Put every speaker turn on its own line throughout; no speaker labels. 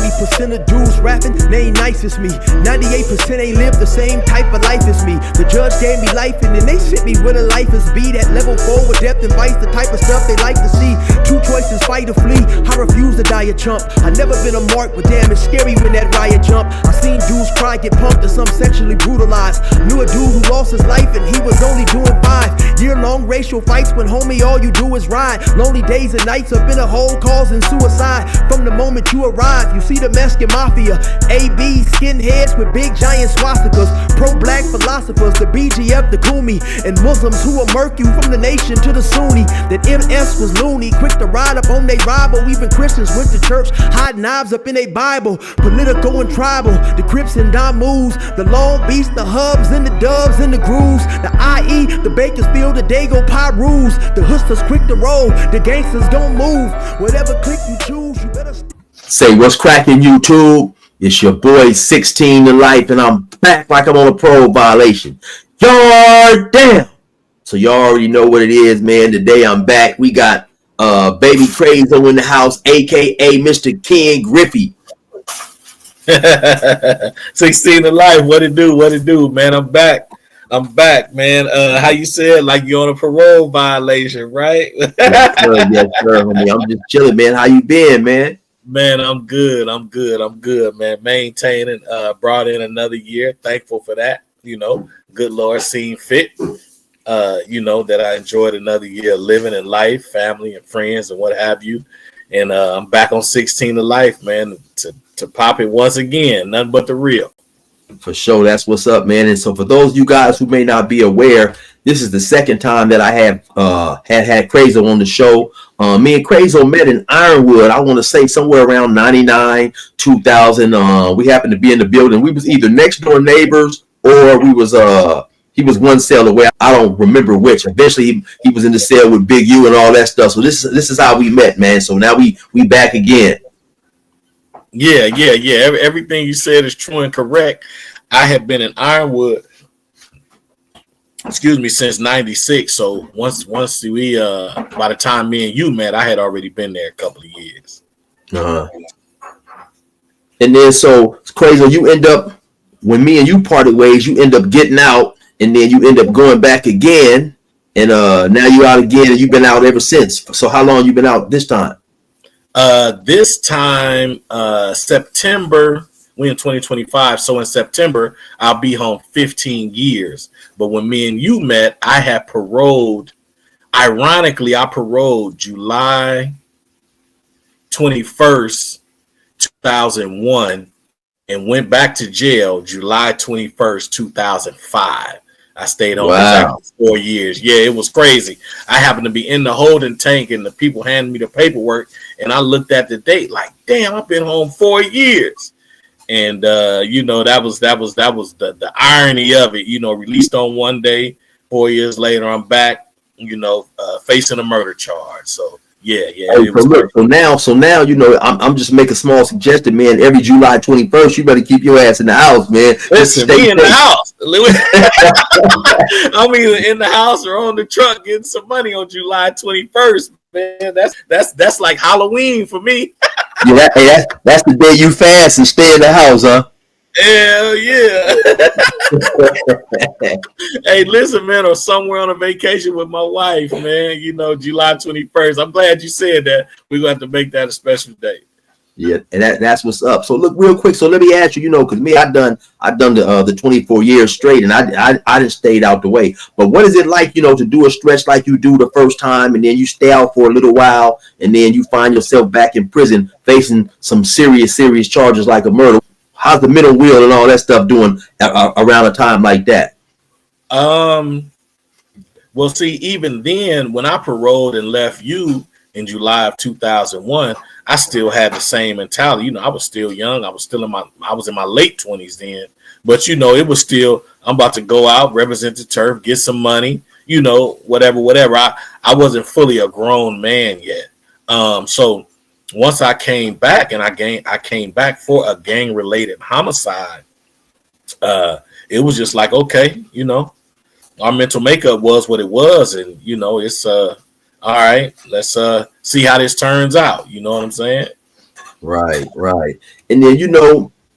90% of dudes rapping, they ain't nice as me. 98% ain't live the same type of life as me. The judge gave me life and then they sent me where the life is be. That level 4 with depth and vice, the type of stuff they like to see. Two choices, fight or flee. I refuse to die a chump. I never been a mark, but damn, it's scary when that riot jump. I seen dudes cry, get pumped, and some sexually brutalized. Knew a dude who lost his life and he was only doing 5 year-long racial fights when homie all you do is ride. Lonely days and nights up in a hole causing suicide. From the moment you arrive, you see the Mexican mafia, AB skinheads with big giant swastikas, pro-black philosophers, the BGF, the Kumi, and Muslims who will murk you from the nation to the Sunni. That MS was loony, quick to ride up on they rival. Even Christians went to church, hide knives up in a Bible. Political and tribal, the Crips and Damus, the Long Beach, the Hubs and the Dubs and the Grooves, the IE, the Bakersfield, the Dago Pyrus, the Hustlers quick to roll, the gangsters don't move. Whatever click you choose, you better
say what's cracking YouTube. It's your boy 16 to life, and I'm back like I'm on a parole violation. Yard down. So y'all already know what it is, man. Today I'm back. We got baby CRAYZO in the house, aka Mr. Ken Griffey.
16 to life. What it do, man? I'm back, man. How you said, like you're on a parole violation, right?
Yes, sir, homie. I'm just chilling, man. How you been, man?
Man, I'm good, man. Maintaining, brought in another year. Thankful for that. You know, good Lord seen fit. You know, that I enjoyed another year living in life, family and friends and what have you. And I'm back on 16 to life, man, to pop it once again. Nothing but the real.
For sure. That's what's up, man. And so for those of you guys who may not be aware, this is the second time that I have had CRAYZO on the show. Me and CRAYZO met in Ironwood. I want to say somewhere around 99, 2000. We happened to be in the building. We was either next door neighbors or we was he was one cell away. I don't remember which. Eventually he was in the cell with Big U and all that stuff. So this is how we met, man. So now we back again.
Yeah. Everything you said is true and correct. I have been in Ironwood, since 96. So once we by the time me and you met, I had already been there a couple of years.
And then so CRAYZO, you end up, when me and you parted ways, you end up getting out, and then you end up going back again, and now you're out again, and you've been out ever since. So how long you been out this time?
This time, September. We in 2025, so in September I'll be home 15 years. But when me and you met, I had paroled. Ironically, I paroled July 21st, 2001, and went back to jail July 21st, 2005. I stayed on for 4 years. Yeah, it was crazy. I happened to be in the holding tank, and the people handed me the paperwork, and I looked at the date like, damn, I've been home 4 years. And you know, that was the irony of it. You know, released on one day, 4 years later, I'm back. You know, facing a murder charge. So yeah.
Hey, so now, you know, I'm just making a small suggestion, man. Every July 21st, you better keep your ass in the house, man.
Listen, me in the house. I'm either in the house or on the truck getting some money on July 21st. Man, that's like Halloween for me.
Yeah, that's the day you fast and stay in the house, huh?
Hell yeah. Hey, listen, man, or somewhere on a vacation with my wife, man, you know, July 21st. I'm glad you said that. We're going to have to make that a special day.
Yeah, and that's what's up. So look, real quick. So let me ask you, you know, because me, I've done the 24 years straight, and I just stayed out the way. But what is it like, you know, to do a stretch like you do the first time, and then you stay out for a little while, and then you find yourself back in prison facing some serious charges like a murder? How's the middle wheel and all that stuff doing around a time like that?
Well, see, even then, when I paroled and left you in July of 2001, I still had the same mentality. You know, I was still young. I was in my late 20s then. But, you know, it was still, I'm about to go out, represent the turf, get some money, you know, whatever. I wasn't fully a grown man yet. So once I came back, and I came back for a gang-related homicide, it was just like, okay, you know, our mental makeup was what it was. And, you know, it's all right, let's see how this turns out. You know what I'm saying?
Right, right. And then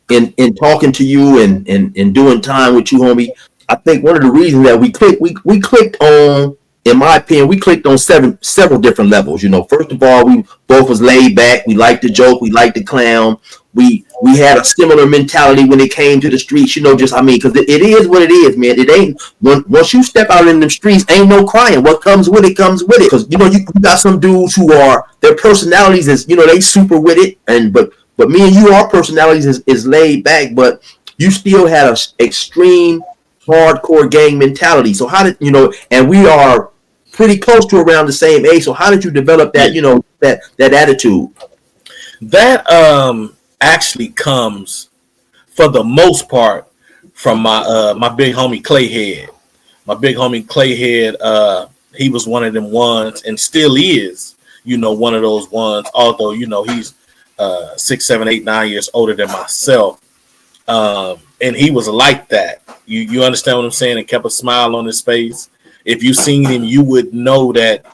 in talking to you and doing time with you, homie, I think one of the reasons that we clicked on, in my opinion, we clicked on several different levels. First of all, we both was laid back. We liked the joke. We liked the clown. We had a similar mentality when it came to the streets. Just, I mean, because it is what it is, man. It ain't once you step out in the streets, ain't no crying. What comes with it comes with it. Because you got some dudes who are, their personalities is, they super with it, but me and you, our personalities is laid back, but you still had a extreme hardcore gang mentality. So how did and we are pretty close to around the same age. So how did you develop that, that attitude?
That actually comes for the most part from my big homie Clayhead. My big homie Clayhead, he was one of them ones and still is, one of those ones, although, he's 6, 7, 8, 9 years older than myself. And he was like that. You understand what I'm saying? And kept a smile on his face. If you seen him, you would know that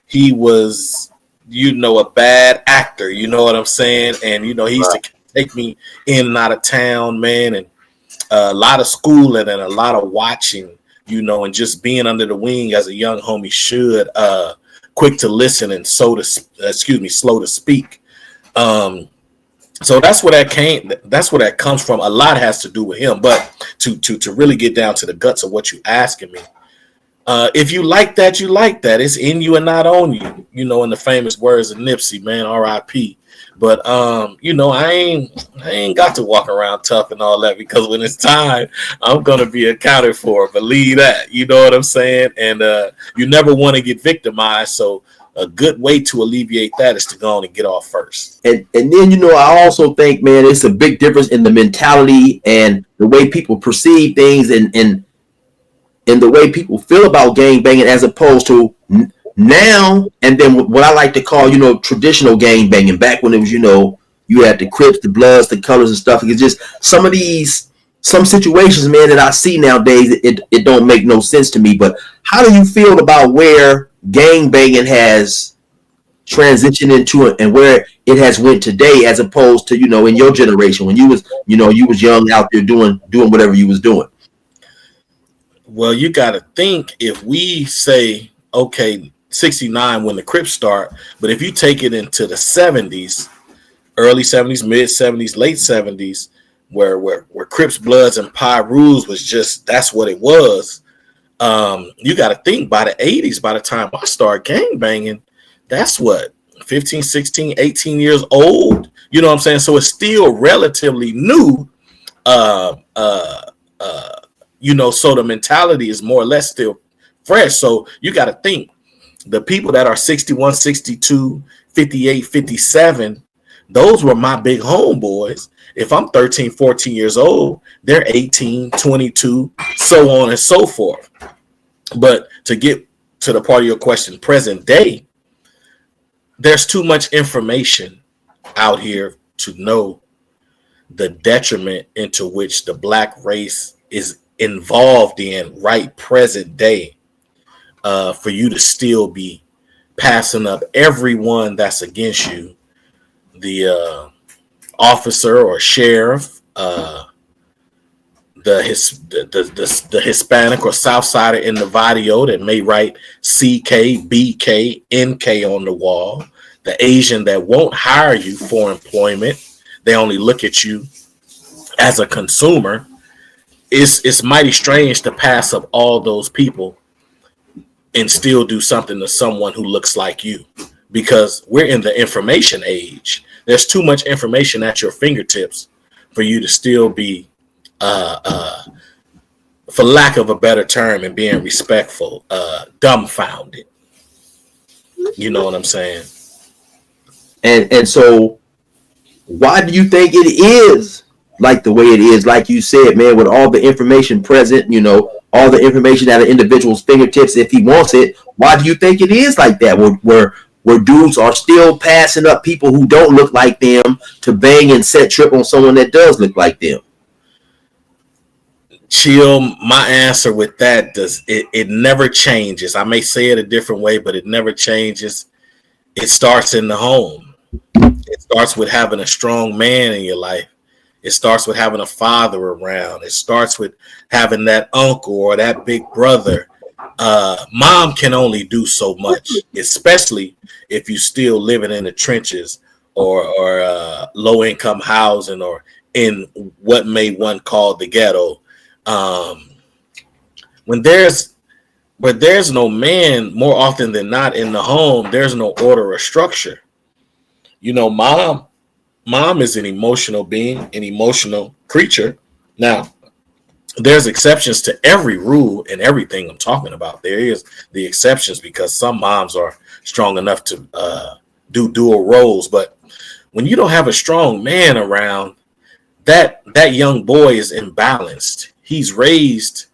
he was, a bad actor. You know what I'm saying? And, he used to take me in and out of town, man. And a lot of schooling and a lot of watching, and just being under the wing as a young homie should, quick to listen and slow to speak. So that's where that came. That's where that comes from. A lot has to do with him. But to really get down to the guts of what you asking me, if you like that, you like that. It's in you and not on you. In the famous words of Nipsey, man, R.I.P. But I ain't got to walk around tough and all that, because when it's time, I'm gonna be accounted for. Believe that. You know what I'm saying? And you never want to get victimized. So a good way to alleviate that is to go on and get off first.
And then I also think, man, it's a big difference in the mentality and the way people perceive things and the way people feel about gang banging, as opposed to now and then what I like to call, traditional gang banging. Back when it was, you had the Crips, the Bloods, the Colors and stuff. It's just some situations, man, that I see nowadays, it don't make no sense to me. But how do you feel about where gang banging has transitioned into it and where it has went today, as opposed to, in your generation when you was young out there doing whatever you was doing?
Well, you got to think, if we say, okay, 69 when the Crips start, but if you take it into the 70s, early 70s, mid 70s, late 70s, where Crips, Bloods, and Pyrus was just, that's what it was. You got to think, by the 80s, by the time I start gang banging, that's what, 15, 16, 18 years old. You know what I'm saying? So it's still relatively new. So the mentality is more or less still fresh. So you got to think, the people that are 61, 62, 58, 57, those were my big homeboys. If I'm 13, 14 years old, they're 18, 22, so on and so forth. But to get to the part of your question, present day, there's too much information out here to know the detriment into which the black race is involved in right present day, for you to still be passing up everyone that's against you, the officer or sheriff, the Hispanic or Southsider in the video that may write CK, BK, NK on the wall, the Asian that won't hire you for employment, they only look at you as a consumer. It's mighty strange to pass up all those people and still do something to someone who looks like you, because we're in the information age. There's too much information at your fingertips for you to still be, for lack of a better term and being respectful, dumbfounded. You know what I'm saying?
And so why do you think it is like the way it is? Like you said, man, with all the information present, all the information at an individual's fingertips, if he wants it, why do you think it is like that? Where dudes are still passing up people who don't look like them to bang and set trip on someone that does look like them?
Chill, my answer with that, it never changes. I may say it a different way, but it never changes. It starts in the home. It starts with having a strong man in your life. It starts with having a father around. It starts with having that uncle or that big brother. Mom can only do so much, especially if you still living in the trenches or low income housing or in what may one call the ghetto. When there's no man, more often than not in the home, there's no order or structure. Mom is an emotional being, an emotional creature. Now, there's exceptions to every rule and everything I'm talking about. There is the exceptions because some moms are strong enough to do dual roles. But when you don't have a strong man around, that young boy is imbalanced. He's raised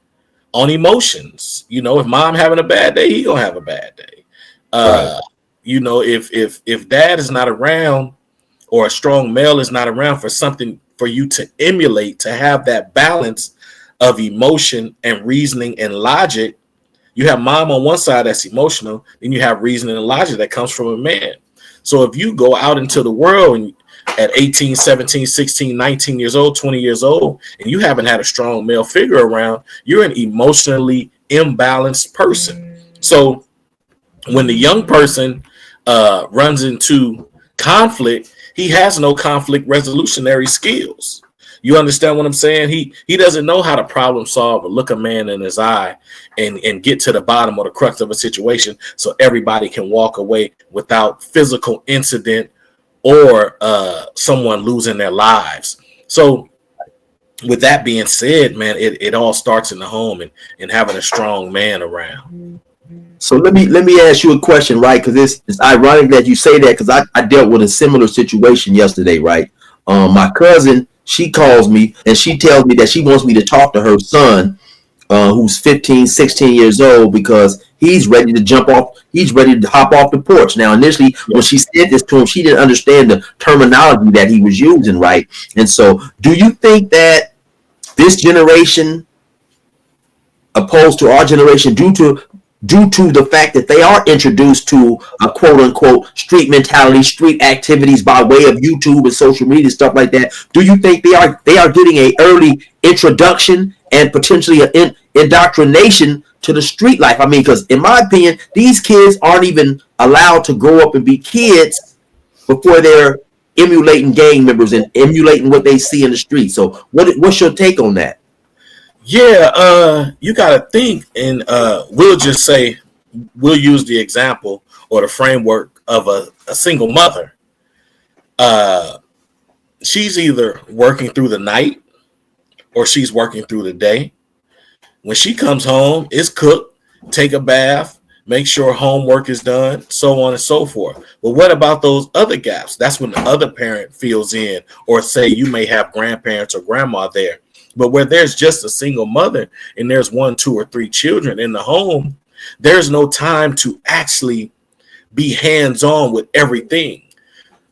on emotions. If mom having a bad day, he gonna have a bad day. Right. If dad is not around, or a strong male is not around for something for you to emulate, to have that balance of emotion and reasoning and logic. You have mom on one side that's emotional, then you have reasoning and logic that comes from a man. So if you go out into the world and at 18, 17, 16, 19 years old, 20 years old, and you haven't had a strong male figure around, you're an emotionally imbalanced person. So when the young person runs into conflict, he has no conflict resolutionary skills. You understand what I'm saying? He doesn't know how to problem solve or look a man in his eye and get to the bottom or the crux of a situation so everybody can walk away without physical incident or someone losing their lives. So with that being said, man, it all starts in the home and having a strong man around.
So let me ask you a question, right? Because it's ironic that you say that, because I dealt with a similar situation yesterday, right? My cousin, she calls me and she tells me that she wants me to talk to her son, who's 15, 16 years old, because he's ready to jump off. He's ready to hop off the porch. Now, initially, when she said this to him, she didn't understand the terminology that he was using, right? And so do you think that this generation, opposed to our generation, due to the fact that they are introduced to a quote unquote street mentality, street activities by way of YouTube and social media, stuff like that, do you think they are getting an early introduction and potentially an indoctrination to the street life? I mean, because in my opinion, these kids aren't even allowed to grow up and be kids before they're emulating gang members and emulating what they see in the street. So what's your take on that?
Yeah, you got to think, and we'll use the example or the framework of a single mother. She's either working through the night or she's working through the day. When she comes home, it's cooked, take a bath, make sure homework is done, so on and so forth. But what about those other gaps? That's when the other parent fills in, or say you may have grandparents or grandma there. But where there's just a single mother and there's 1, 2, or 3 children in the home, there's no time to actually be hands-on with everything.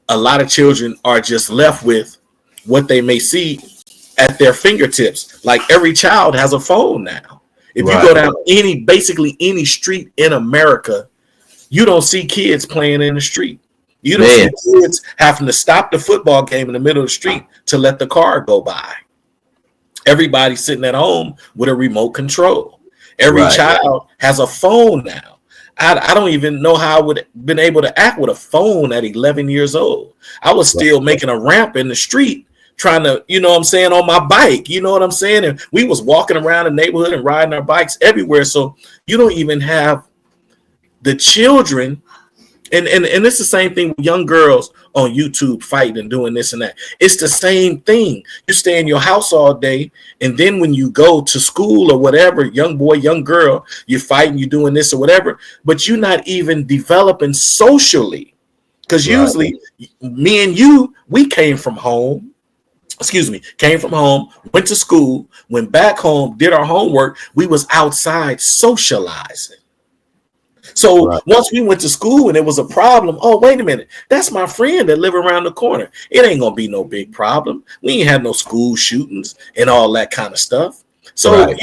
A lot of children are just left with what they may see at their fingertips. Like every child has a phone now. If you go down basically any street in America, you don't see kids playing in the street. You don't see kids having to stop the football game in the middle of the street to let the car go by. Everybody's sitting at home with a remote control. Every child has a phone now. I don't even know how I would have been able to act with a phone at 11 years old. I was still making a ramp in the street, trying to, on my bike, And we was walking around the neighborhood and riding our bikes everywhere. So you don't even have the children. And it's the same thing with young girls on YouTube fighting and doing this and that. It's the same thing. You stay in your house all day, and then when you go to school or whatever, young boy, young girl, you're fighting, you're doing this or whatever, but you're not even developing socially. Because usually me and you, we came from home, went to school, went back home, did our homework. We was outside socializing. So once we went to school and it was a problem, oh, wait a minute, that's my friend that live around the corner. It ain't going to be no big problem. We ain't had no school shootings and all that kind of stuff. So,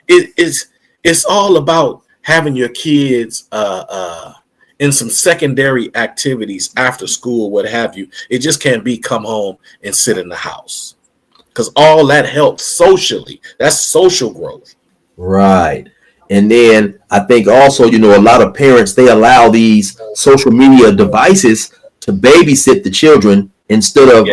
it's all about having your kids in some secondary activities after school, what have you. It just can't be come home and sit in the house, because all that helps socially. That's social growth.
Right. And then I think also, you know, a lot of parents, they allow these social media devices to babysit the children instead of,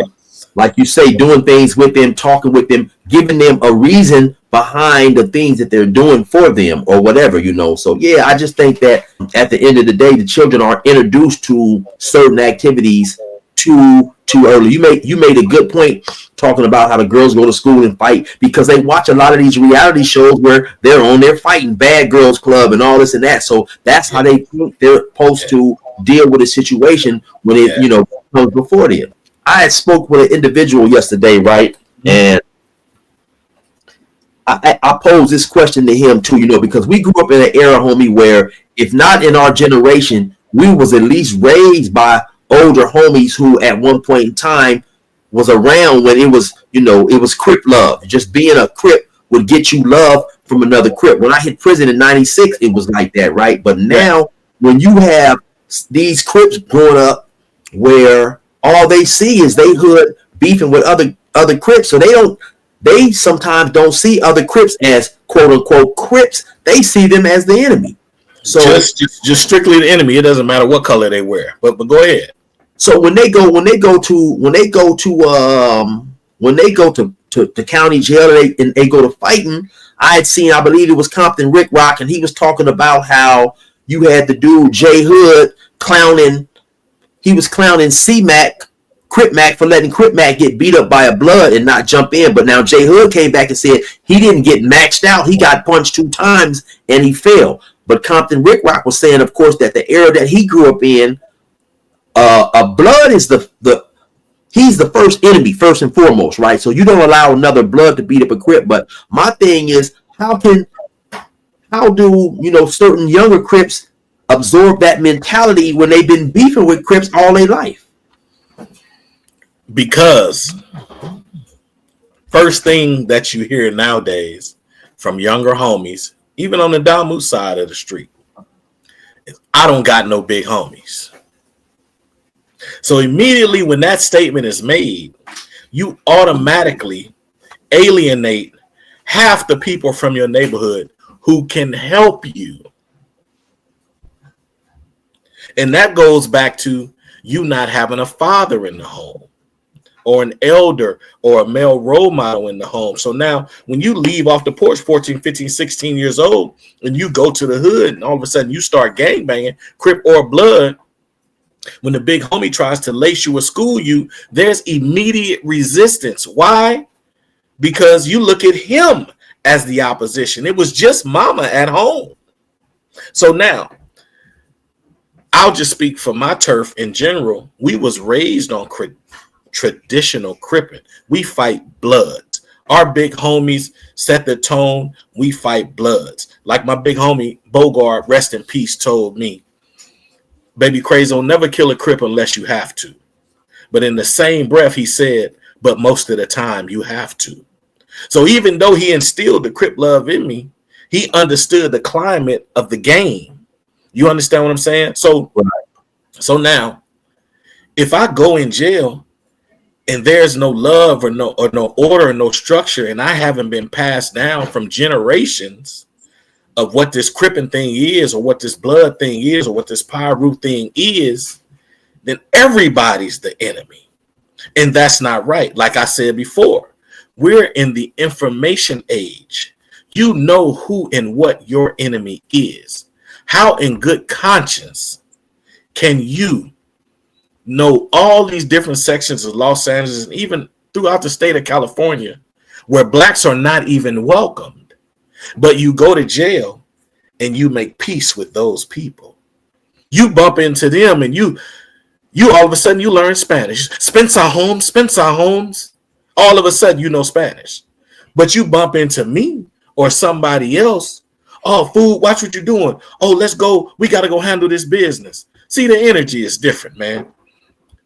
like you say, doing things with them, talking with them, giving them a reason behind the things that they're doing for them or whatever, you know. So, yeah, I just think that at the end of the day, the children are introduced to certain activities too early. You made a good point talking about how the girls go to school and fight because they watch a lot of these reality shows where they're on there fighting, Bad Girls Club and all this and that. So that's how they think they're supposed to deal with a situation when it, you know, comes before them. I had spoke with an individual yesterday, right? And I posed this question to him too, you know, because we grew up in an era, homie, where if not in our generation, we was at least raised by older homies who at one point in time was around when it was, you know, it was Crip love. Just being a Crip would get you love from another Crip. When I hit prison in 96, it was like that, right? But now when you have these Crips growing up where all they see is they hood beefing with other Crips, so they sometimes don't see other Crips as quote unquote Crips. They see them as the enemy. So
just strictly the enemy. It doesn't matter what color they wear. But go ahead.
So when they go to county jail and they go to fighting, I had seen, I believe it was Compton Rick Rock, and he was talking about how you had the dude J Hood clowning. He was clowning C-Mac, Crip Mac, for letting Crip Mac get beat up by a blood and not jump in. But now J Hood came back and said he didn't get maxed out. He got punched 2 times and he fell. But Compton Rick Rock was saying, of course, that the era that he grew up in, a blood is he's the first enemy, first and foremost, right? So you don't allow another blood to beat up a Crip. But my thing is, how do, you know, certain younger Crips absorb that mentality when they've been beefing with Crips all their life?
Because first thing that you hear nowadays from younger homies, even on the Dalmut side of the street, is, I don't got no big homies. So immediately when that statement is made, you automatically alienate half the people from your neighborhood who can help you. And that goes back to you not having a father in the home, or an elder or a male role model in the home. So now when you leave off the porch 14, 15, 16 years old and you go to the hood and all of a sudden you start gangbanging, Crip or blood, when the big homie tries to lace you or school you, there's immediate resistance. Why? Because you look at him as the opposition. It was just mama at home. So now, I'll just speak for my turf in general. We was raised on traditional Crippin. We fight bloods. Our big homies set the tone. We fight bloods. Like my big homie Bogart, rest in peace, told me, baby CRAYZO, never kill a Crip unless you have to. But in the same breath, he said, but most of the time you have to. So even though he instilled the Crip love in me, he understood the climate of the game. You understand what I'm saying? So now, if I go in jail and there's no love or no order or no structure, and I haven't been passed down from generations of what this Crippin thing is, or what this blood thing is, or what this Pyru thing is, then everybody's the enemy. And that's not right. Like I said before, we're in the information age. You know who and what your enemy is. How in good conscience can you know all these different sections of Los Angeles and even throughout the state of California where blacks are not even welcomed? But you go to jail and you make peace with those people. You bump into them and you all of a sudden you learn Spanish. Spencer Holmes. All of a sudden you know Spanish. But you bump into me or somebody else. Oh, fool, watch what you're doing. Oh, let's go. We got to go handle this business. See, the energy is different, man.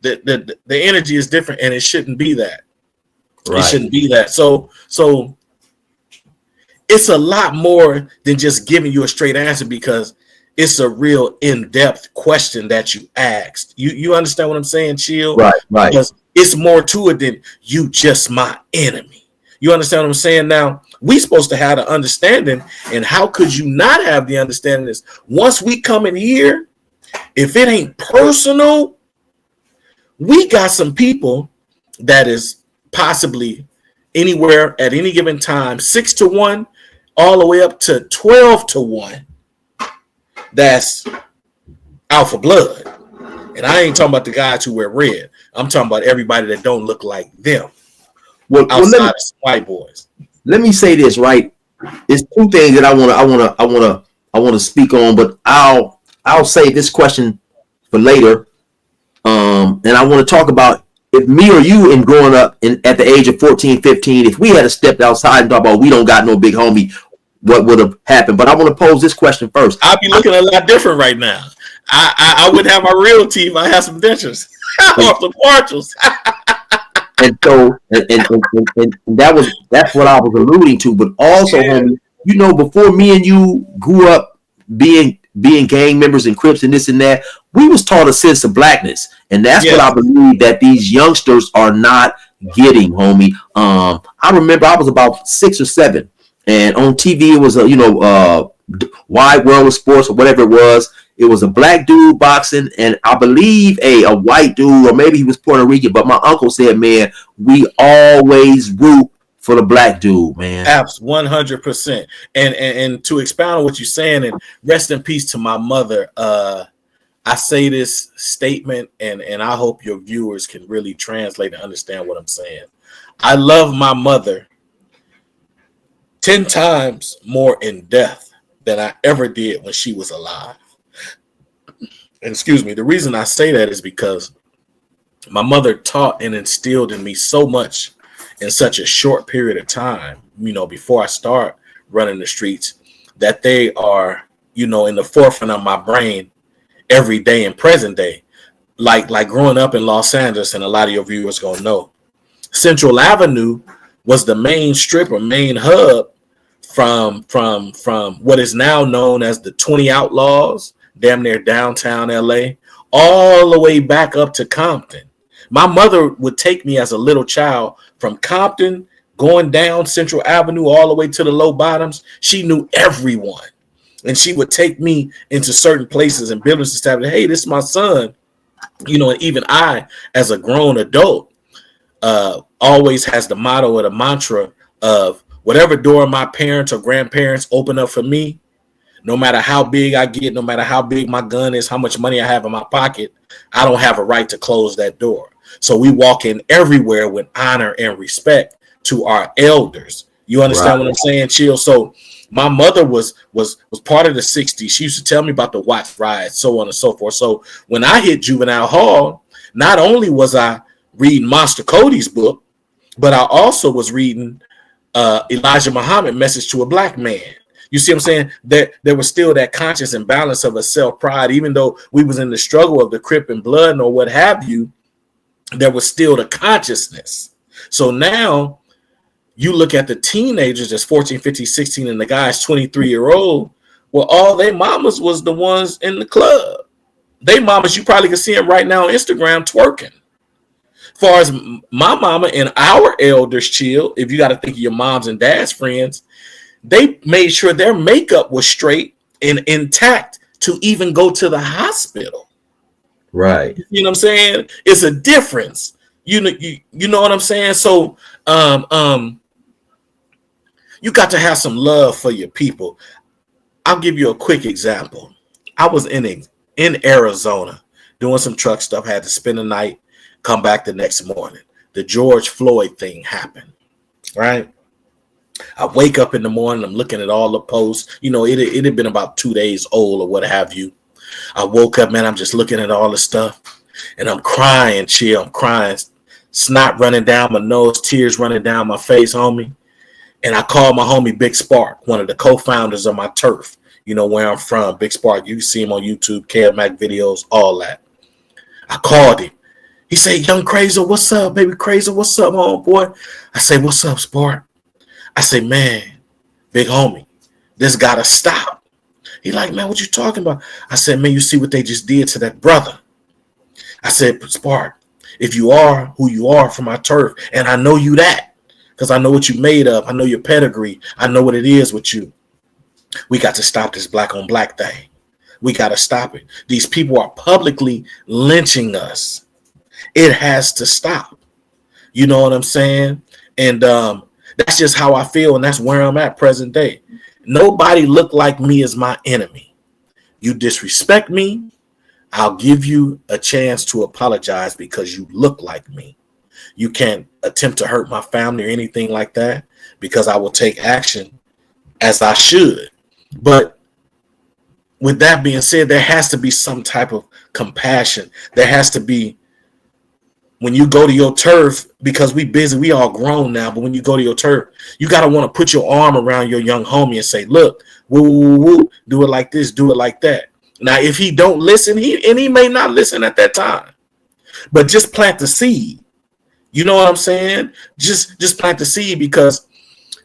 The energy is different, and it shouldn't be that. Right. It shouldn't be that. So it's a lot more than just giving you a straight answer, because it's a real in-depth question that you asked. You understand what I'm saying, Chill?
Right.
Because it's more to it than you just my enemy. You understand what I'm saying? Now, we supposed to have the understanding, and how could you not have the understanding is once we come in here, if it ain't personal, we got some people that is possibly anywhere at any given time, 6-1, all the way up to 12-1. That's alpha blood. And I ain't talking about the guys who wear red. I'm talking about everybody that don't look like them.
Well,
outside of white boys.
Let me say this, right? It's two things that I want to speak on, but I'll save this question for later. And I want to talk about if me or you in growing up at the age of 14, 15, if we had stepped outside and thought about we don't got no big homie, what would have happened? But I want to pose this question first.
I'd be looking a lot different right now. I wouldn't have my real teeth. I have some dentures off the partials.
And so, and that's what I was alluding to. But also, homie, you know, before me and you grew up being gang members and Crips and this and that, we was taught a sense of blackness, and that's what I believe that these youngsters are not getting, homie. I remember I was about 6 or 7, and on TV it was a Wide World of Sports or whatever it was. It was a black dude boxing, and I believe a white dude, or maybe he was Puerto Rican. But my uncle said, "Man, we always root for the black dude, man."
Abs 100%. And to expound on what you're saying, and rest in peace to my mother. I say this statement, and I hope your viewers can really translate and understand what I'm saying. I love my mother 10 times more in death than I ever did when she was alive. And excuse me, the reason I say that is because my mother taught and instilled in me so much in such a short period of time, before I start running the streets, that they are, in the forefront of my brain every day and present day. Like growing up in Los Angeles, and a lot of your viewers gonna know, Central Avenue was the main strip or main hub from what is now known as the 20 Outlaws, damn near downtown LA, all the way back up to Compton. My mother would take me as a little child from Compton, going down Central Avenue all the way to the low bottoms. She knew everyone. And she would take me into certain places and buildings and stuff. Hey, this is my son. And even I, as a grown adult, always has the motto or the mantra of whatever door my parents or grandparents open up for me, no matter how big I get, no matter how big my gun is, how much money I have in my pocket, I don't have a right to close that door. So we walk in everywhere with honor and respect to our elders. You understand what I'm saying, Chill? So my mother was part of the 60s. She used to tell me about the Watts riots, so on and so forth. So when I hit juvenile hall, not only was I reading Monster Cody's book, but I also was reading Elijah Muhammad, Message to a Black Man. You see what I'm saying? There was still that conscious imbalance of a self-pride, even though we was in the struggle of the Crippin blood or what have you, there was still the consciousness. So now you look at the teenagers that's 14, 15, 16, and the guys 23-year-old, well, all they mamas was the ones in the club. They mamas, you probably can see them right now on Instagram twerking. As far as my mama and our elders, Chill, if you got to think of your moms and dad's friends, they made sure their makeup was straight and intact to even go to the hospital.
Right.
You know what I'm saying? It's a difference. You know what I'm saying? So you got to have some love for your people. I'll give you a quick example. I was in Arizona doing some truck stuff, had to spend the night, come back the next morning. The George Floyd thing happened, right? I wake up in the morning, I'm looking at all the posts. It had been about 2 days old or what have you. I woke up, man, I'm just looking at all the stuff, and I'm crying, Chill. I'm crying, snot running down my nose, tears running down my face, homie. And I called my homie Big Spark, one of the co-founders of my turf, where I'm from, Big Spark. You can see him on YouTube, KMAC videos, all that. I called him. He said, "Young CRAYZO, what's up, baby CRAYZO? What's up, homeboy?" I say, "What's up, Spark?" I say, "Man, big homie, this gotta stop." He like, man, what you talking about? I said, man, you see what they just did to that brother. I said, Spark, if you are who you are from my turf, and I know you that, because I know what you made of, I know your pedigree, I know what it is with you. We got to stop this black on black thing. We got to stop it. These people are publicly lynching us. It has to stop. You know what I'm saying? And that's just how I feel, and that's where I'm at present day. Nobody look like me as my enemy. You disrespect me, I'll give you a chance to apologize because you look like me. You can't attempt to hurt my family or anything like that, because I will take action as I should. But with that being said, there has to be some type of compassion. There has to be, when you go to your turf, because we busy, we all grown now, but when you go to your turf, you got to want to put your arm around your young homie and say, look, woo, woo, woo, do it like this, do it like that. Now, if he don't listen, he may not listen at that time, but just plant the seed. You know what I'm saying? Just plant the seed, because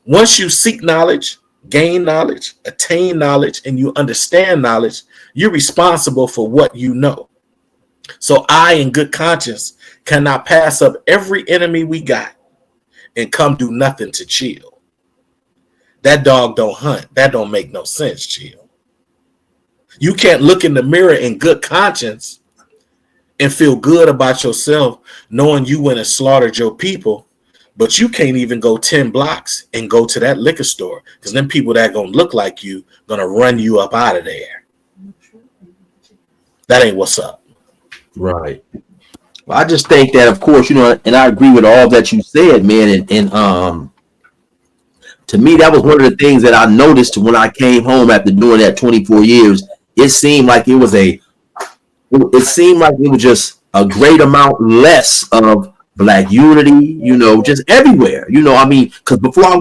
once you seek knowledge, gain knowledge, attain knowledge, and you understand knowledge, you're responsible for what you know. So I, in good conscience, cannot pass up every enemy we got and come do nothing to chill. That dog don't hunt. That don't make no sense, chill. You can't look in the mirror in good conscience and feel good about yourself knowing you went and slaughtered your people, but you can't even go 10 blocks and go to that liquor store, because then people that gonna look like you gonna run you up out of there. That ain't what's up.
Right. Well, I just think that, of course, you know, and I agree with all that you said, man. And to me, that was one of the things that I noticed when I came home after doing that 24 years. It seemed like it was just a great amount less of Black unity, you know, just everywhere, you know. I mean, because before I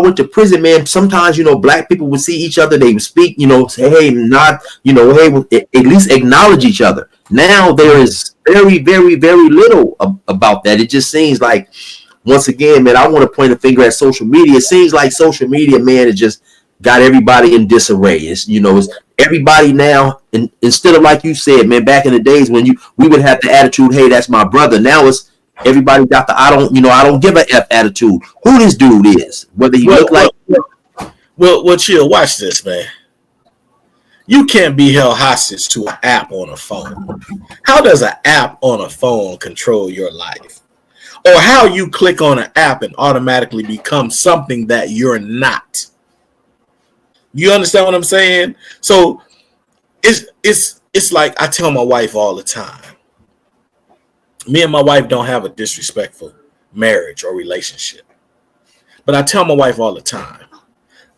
went to prison, man, sometimes, you know, Black people would see each other, they would speak, you know, say, hey, not, you know, hey, at least acknowledge each other. Now there is very, very, very little about that. It just seems like, once again, man, I want to point a finger at social media. It seems like social media, man, it just got everybody in disarray. It's, you know, it's everybody now, and instead of, like you said, man, back in the days when we would have the attitude, hey, that's my brother. Now it's everybody got the I don't give a F attitude. Who this dude is, whether he look like.
Well, chill. Watch this, man. You can't be held hostage to an app on a phone. How does an app on a phone control your life? Or how you click on an app and automatically become something that you're not? You understand what I'm saying? So it's like I tell my wife all the time. Me and my wife don't have a disrespectful marriage or relationship. But I tell my wife all the time,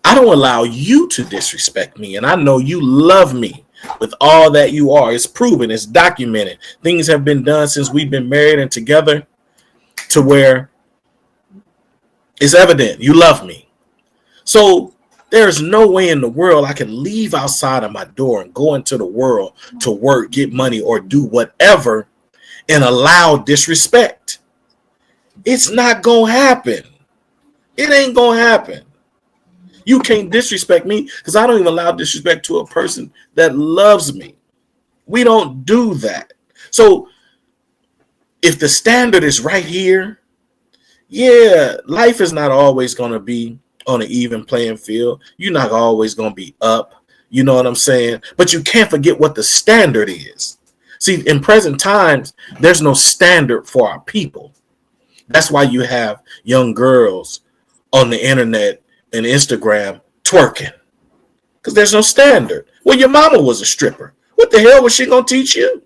I don't allow you to disrespect me. And I know you love me with all that you are. It's proven. It's documented. Things have been done since we've been married and together to where it's evident you love me. So there's no way in the world I can leave outside of my door and go into the world to work, get money, or do whatever and allow disrespect. It's not going to happen. It ain't going to happen. You can't disrespect me because I don't even allow disrespect to a person that loves me. We don't do that. So if the standard is right here, yeah, life is not always going to be on an even playing field. You're not always going to be up. You know what I'm saying? But you can't forget what the standard is. See, in present times, there's no standard for our people. That's why you have young girls on the internet and Instagram twerking, because there's no standard. Well, your mama was a stripper. What the hell was she going to teach you?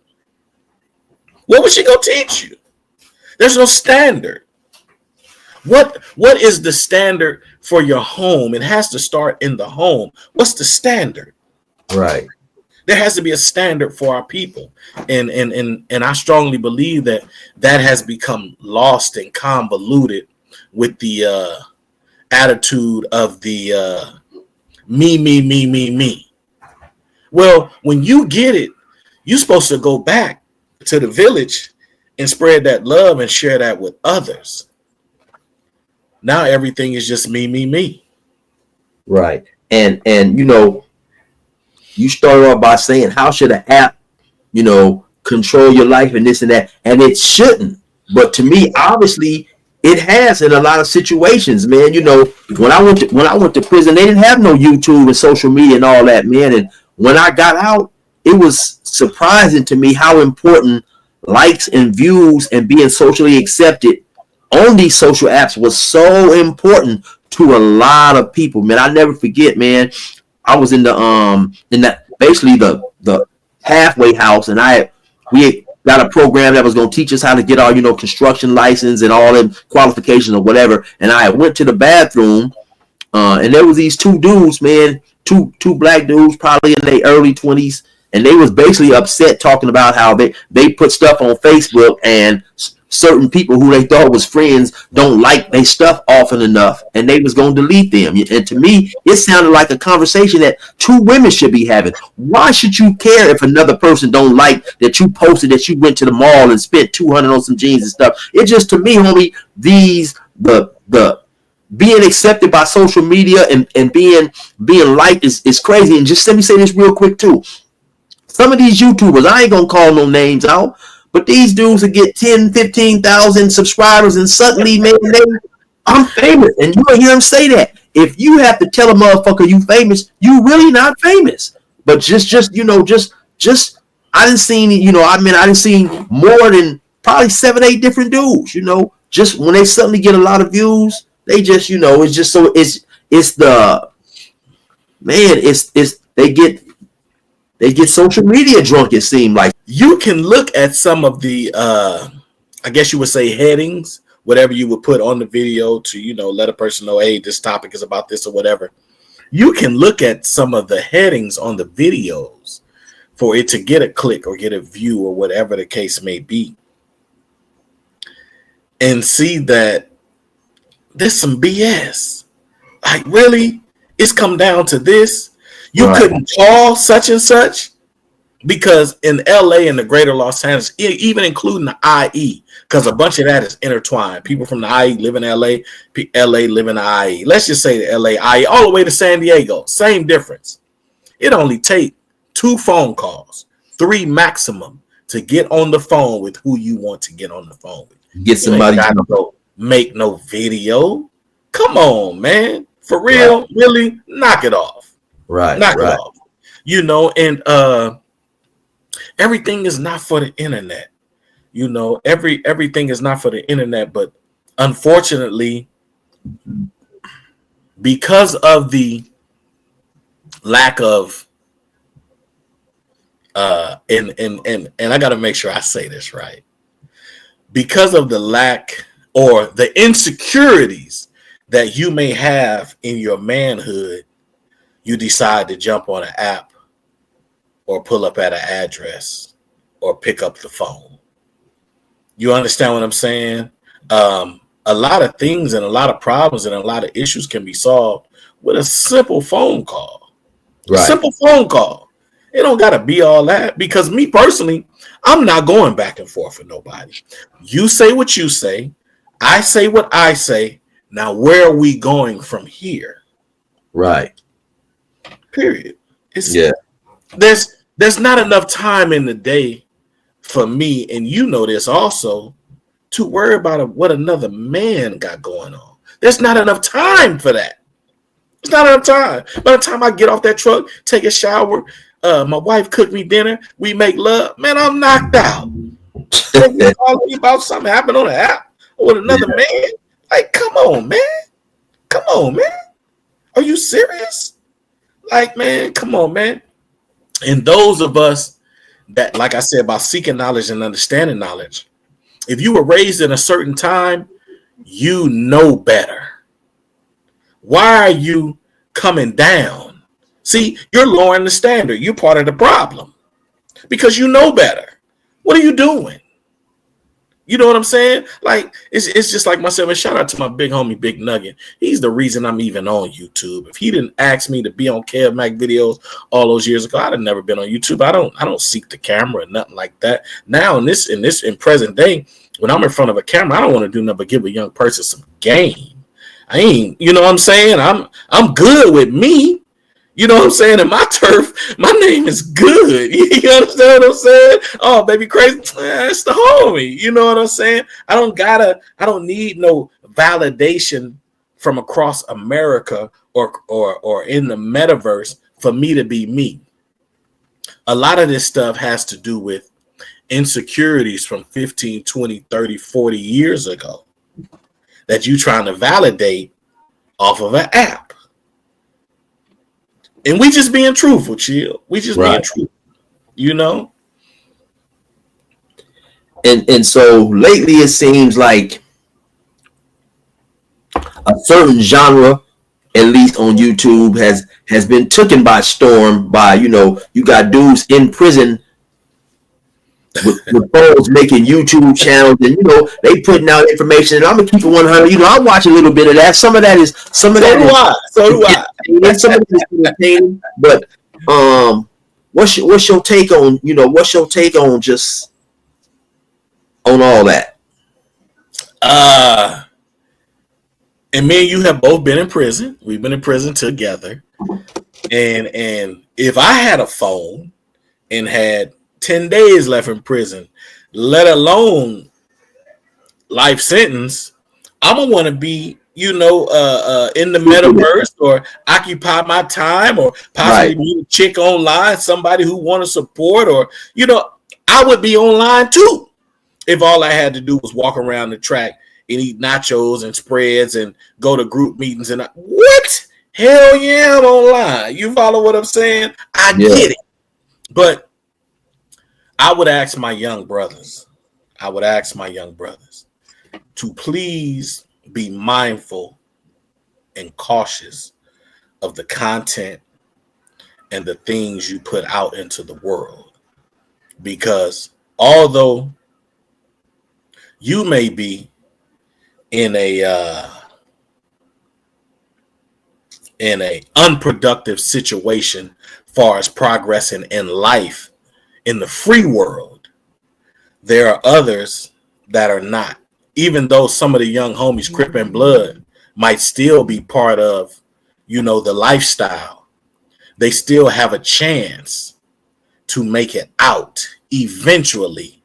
What was she going to teach you? There's no standard. What is the standard for your home? It has to start in the home. What's the standard?
Right.
There has to be a standard for our people. And I strongly believe that has become lost and convoluted with the attitude of the me. Well, when you get it, you're supposed to go back to the village and spread that love and share that with others. Now everything is just me.
Right. And you know, you started off by saying, how should an app, control your life and this and that? And it shouldn't. But to me, obviously, it has in a lot of situations, man. When I went to prison, they didn't have no YouTube and social media and all that, man. And when I got out, it was surprising to me how important likes and views and being socially accepted on these social apps was so important to a lot of people, man. I never forget, man. I was in basically the halfway house, and we got a program that was going to teach us how to get our construction license and all them qualifications or whatever. And I went to the bathroom, and there was these two dudes, man, two black dudes, probably in their early 20s, and they was basically upset, talking about how they put stuff on Facebook, and certain people who they thought was friends don't like their stuff often enough, and they was going to delete them. And to me, it sounded like a conversation that two women should be having. Why should you care if another person don't like that you posted that you went to the mall and spent $200 on some jeans and stuff? It just, to me, homie, the being accepted by social media and being liked is crazy. And just let me say this real quick too. Some of these YouTubers, I ain't gonna call no names out, but these dudes will get 10, 15,000 subscribers, and suddenly, man, I'm famous. And you will hear them say that. If you have to tell a motherfucker you famous, you really not famous. But just I didn't see more than probably 7, 8 different dudes, just when they suddenly get a lot of views, they just, it's just so they get social media drunk, it seemed like.
You can look at some of the, I guess you would say, headings, whatever you would put on the video to, let a person know, hey, this topic is about this or whatever. You can look at some of the headings on the videos for it to get a click or get a view or whatever the case may be, and see that there's some BS. Like, really? It's come down to this? You right. Couldn't call such and such? Because in LA and the greater Los Angeles, even including the IE, because a bunch of that is intertwined. People from the IE live in LA, LA live in the IE. Let's just say the LA IE all the way to San Diego. Same difference. It only takes 2 phone calls, 3 maximum, to get on the phone with who you want to get on the phone with.
Get somebody
to go make no video. Come on, man. For real, right. Really, knock it off.
Right.
Knock it off. And everything is not for the internet. Everything is not for the internet, but unfortunately, because of the lack of and I got to make sure I say this right. Because of the lack or the insecurities that you may have in your manhood, you decide to jump on an app or pull up at an address or pick up the phone. You understand what I'm saying? A lot of things and a lot of problems and a lot of issues can be solved with a simple phone call. Right. Simple phone call. It don't got to be all that, because me personally, I'm not going back and forth with nobody. You say what you say. I say what I say. Now, where are we going from here?
Right.
Period. There's not enough time in the day for me, and this also, to worry about what another man got going on. There's not enough time for that. It's not enough time. By the time I get off that truck, take a shower, my wife cooked me dinner, we make love, man, I'm knocked out. You calling me about something happened on the app or with another man? Like, come on, man. Come on, man. Are you serious? Like, man, come on, man. And those of us that, like I said, about seeking knowledge and understanding knowledge, if you were raised in a certain time, you know better. Why are you coming down? See, you're lowering the standard. You're part of the problem because you know better. What are you doing? You know what I'm saying? Like, it's just like myself. And shout out to my big homie, Big Nugget. He's the reason I'm even on YouTube. If he didn't ask me to be on Kev Mac videos all those years ago, I'd have never been on YouTube. I don't seek the camera or nothing like that. Now in present day, when I'm in front of a camera, I don't want to do nothing but give a young person some game. I ain't, you know what I'm saying? I'm good with me. You know what I'm saying? In my turf, my name is good. You understand what I'm saying? Oh, baby, crazy. It's the homie. You know what I'm saying? I don't need no validation from across America or in the metaverse for me to be me. A lot of this stuff has to do with insecurities from 15, 20, 30, 40 years ago that you trying to validate off of an app. And we just being truthful, chill. We just being truthful, you know?
And so lately it seems like a certain genre, at least on YouTube, has been taken by storm by, you know, you got dudes in prison with folks making YouTube channels, and you know they putting out information. And I'm gonna keep it 100. You know, I watch a little bit of that. Some of that is
So do I.
Some of it is entertaining. But what's your take on, you know, what's your take on just on all that?
And me and you have both been in prison. We've been in prison together. And if I had a phone and had 10 days left in prison, let alone life sentence, I'm gonna want to be, you know, in the metaverse or occupy my time or possibly meet a chick online, somebody who want to support, or, you know, I would be online too if all I had to do was walk around the track and eat nachos and spreads and go to group meetings. And what? Hell yeah, I'm online. You follow what I'm saying? I get it. But I would ask my young brothers to please be mindful and cautious of the content and the things you put out into the world. Because although you may be in a unproductive situation far as progressing in life in the free world, there are others that are not. Even though some of the young homies, Crippin blood, might still be part of, you know, the lifestyle, they still have a chance to make it out eventually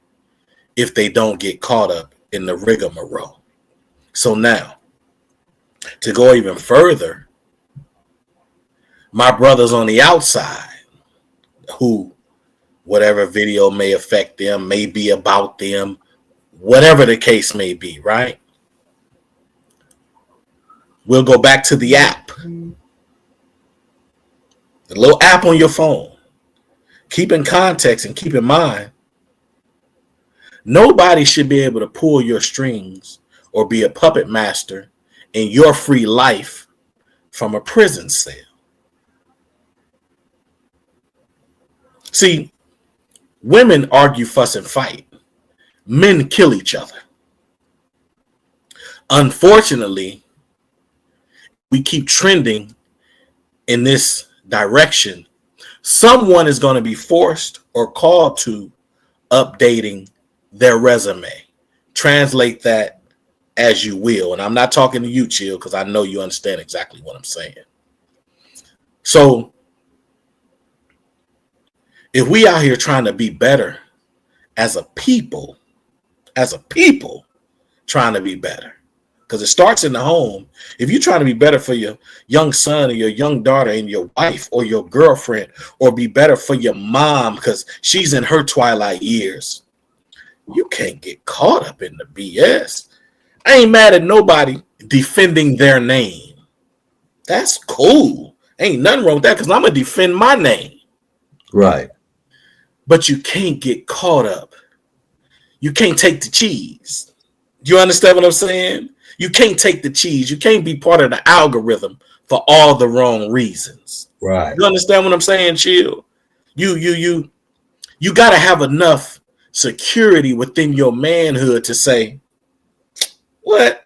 if they don't get caught up in the rigmarole. So now, to go even further, my brothers on the outside who whatever video may affect them, may be about them, whatever the case may be, right? We'll go back to the app. The little app on your phone. Keep in context and keep in mind, nobody should be able to pull your strings or be a puppet master in your free life from a prison cell. See, women argue, fuss, and fight. Men kill each other. Unfortunately, we keep trending in this direction. Someone is going to be forced or called to updating their resume. Translate that as you will. And I'm not talking to you, Chill, because I know you understand exactly what I'm saying. So if we out here trying to be better as a people trying to be better, because it starts in the home. If you're trying to be better for your young son or your young daughter and your wife or your girlfriend, or be better for your mom because she's in her twilight years, you can't get caught up in the BS. I ain't mad at nobody defending their name. That's cool. Ain't nothing wrong with that, because I'm going to defend my name.
Right.
But you can't get caught up. You can't take the cheese. Do you understand what I'm saying? You can't take the cheese. You can't be part of the algorithm for all the wrong reasons.
Right.
You understand what I'm saying, Chill? You got to have enough security within your manhood to say, what?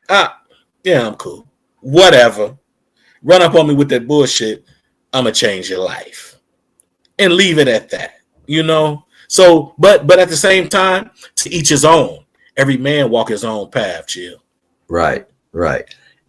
Yeah, I'm cool. Whatever. Run up on me with that bullshit. I'm going to change your life. And leave it at that. You know? So, but at the same time, to each his own. Every man walk his own path, Chill.
Right.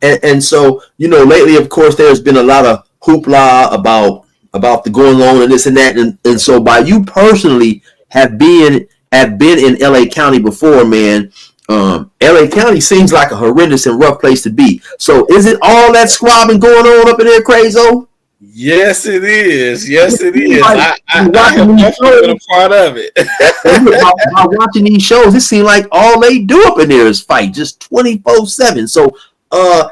And so, you know, lately, of course, there's been a lot of hoopla about about the going on and this and that, and so by you personally have been in LA County before, man. LA County seems like a horrendous and rough place to be. So is it all that squabbing going on up in there, Crazo?
Yes, it is. Yes, it is.
Like,
I have definitely been a part of it.
by watching these shows, it seems like all they do up in there is fight, just 24/7. So,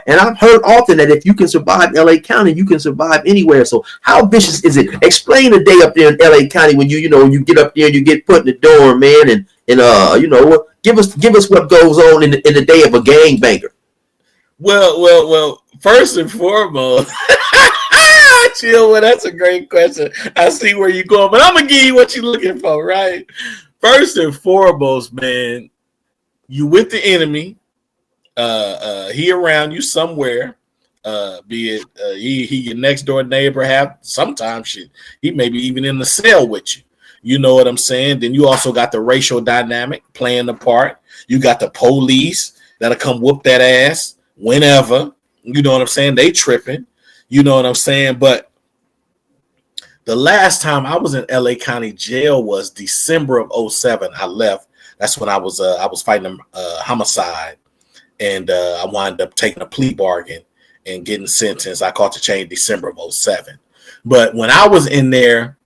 and I've heard often that if you can survive LA County, you can survive anywhere. So, how vicious is it? Explain the day up there in LA County when when you get up there and you get put in the dorm, man, and give us what goes on in the day of a gangbanger.
Well. First and foremost. Chill, well, that's a great question. I see where you're going, but I'm gonna give you what you're looking for, right? First and foremost, man, you with the enemy. He around you somewhere. Be it he your next door neighbor. Sometimes he may be even in the cell with you. You know what I'm saying? Then you also got the racial dynamic playing the part. You got the police that'll come whoop that ass whenever. You know what I'm saying? They tripping. You know what I'm saying? But the last time I was in LA County jail was December of 2007. I left. That's when I was fighting homicide, and I wound up taking a plea bargain and getting sentenced. I caught the chain December of 2007. But when I was in there,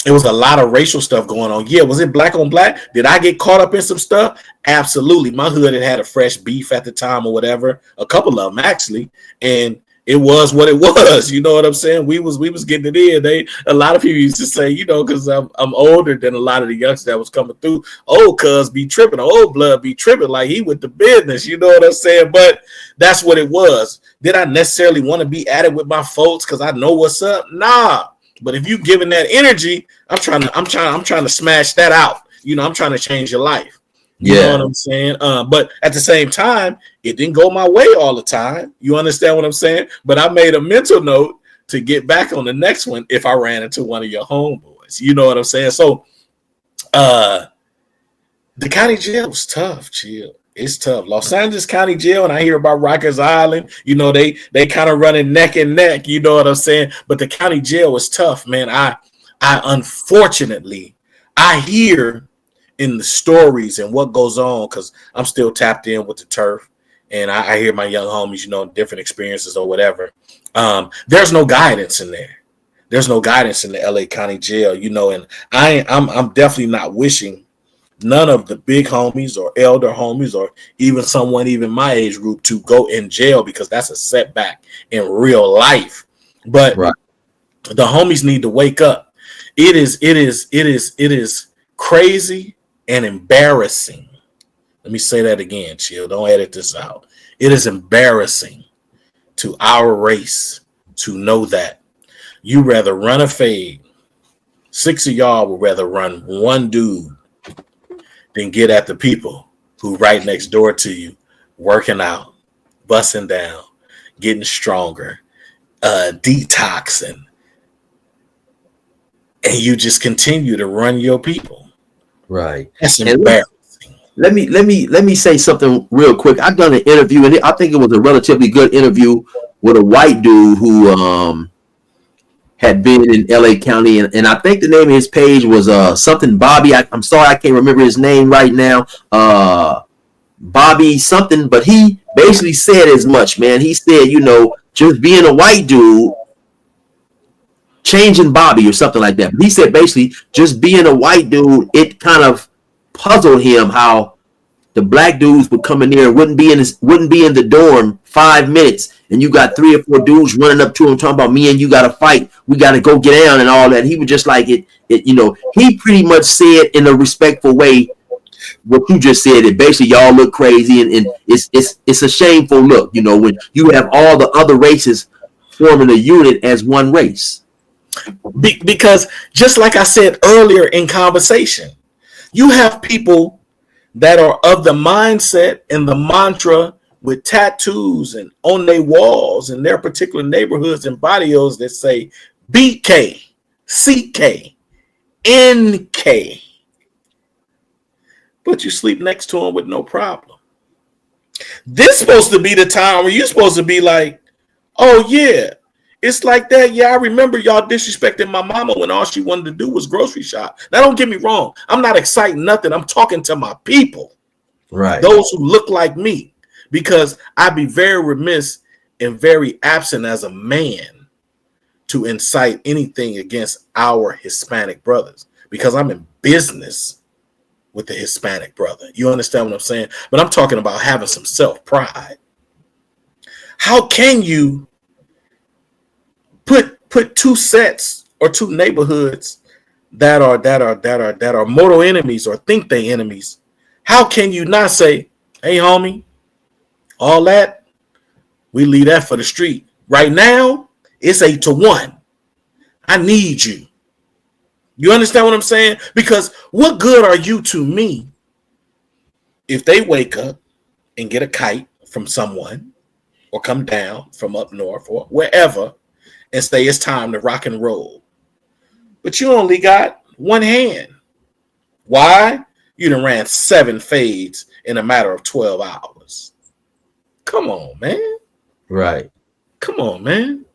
it was a lot of racial stuff going on. Yeah, was it black on black? Did I get caught up in some stuff? Absolutely. My hood had a fresh beef at the time or whatever, a couple of them actually, and it was what it was. You know what I'm saying? We was getting it in. A lot of people used to say, because I'm older than a lot of the youngsters that was coming through. Old cuz be tripping, old blood be tripping, like he with the business. You know what I'm saying? But that's what it was. Did I necessarily want to be at it with my folks because I know what's up? Nah. But if you giving that energy, I'm trying to smash that out. I'm trying to change your life. You know what I'm saying? But at the same time, it didn't go my way all the time. You understand what I'm saying? But I made a mental note to get back on the next one if I ran into one of your homeboys. You know what I'm saying? So the county jail was tough, chill. It's tough. Los Angeles County Jail, and I hear about Rikers Island, they kind of running neck and neck, you know what I'm saying? But the county jail was tough, man. I unfortunately, I hear in the stories and what goes on, because I'm still tapped in with the turf, and I hear my young homies, different experiences or whatever. There's no guidance in there. There's no guidance in the LA County Jail, and I'm definitely not wishing none of the big homies or elder homies or even someone even my age group to go in jail, because that's a setback in real life. But right. The homies need to wake up. It is crazy and embarrassing. Let me say that again, chill. Don't edit this out. It is embarrassing to our race to know that you rather run a fade. 6 of y'all would rather run one dude than get at the people who right next door to you, working out, busting down, getting stronger, detoxing, and you just continue to run your people.
Right.
That's embarrassing.
Let me say something real quick. I've done an interview, and I think it was a relatively good interview with a white dude who had been in LA County, and I think the name of his page was something Bobby. I'm sorry, I can't remember his name right now. Bobby something, but he basically said as much, man. He said, just being a white dude, changing Bobby or something like that. But he said basically just being a white dude, it kind of puzzled him how the black dudes would come in there and wouldn't be in the dorm 5 minutes, and you got 3 or 4 dudes running up to him talking about, me and you got to fight, we got to go get down and all that. He was just like it. He pretty much said in a respectful way what you just said. It basically y'all look crazy, and it's a shameful look, when you have all the other races forming a unit as one race.
Because just like I said earlier in conversation, you have people that are of the mindset and the mantra with tattoos and on their walls in their particular neighborhoods and barrios that say BK, CK, NK. But you sleep next to them with no problem. This is supposed to be the time where you're supposed to be like, oh yeah, It's like that. Yeah, I remember y'all disrespecting my mama when all she wanted to do was grocery shop. Now, don't get me wrong. I'm not exciting nothing. I'm talking to my people,
Right.
those who look like me, because I'd be very remiss and very absent as a man to incite anything against our Hispanic brothers, because I'm in business with the Hispanic brother. You understand what I'm saying? But I'm talking about having some self-pride. How can you put two sets or two neighborhoods that are mortal enemies or think they enemies? How can you not say, hey, homie, all that, we leave that for the street. Right now, it's 8-1. I need you. You understand what I'm saying? Because what good are you to me if they wake up and get a kite from someone or come down from up north or wherever and say it's time to rock and roll, but you only got one hand? Why? You done ran 7 fades in a matter of 12 hours. Come on, man.
Right.
Come on, man.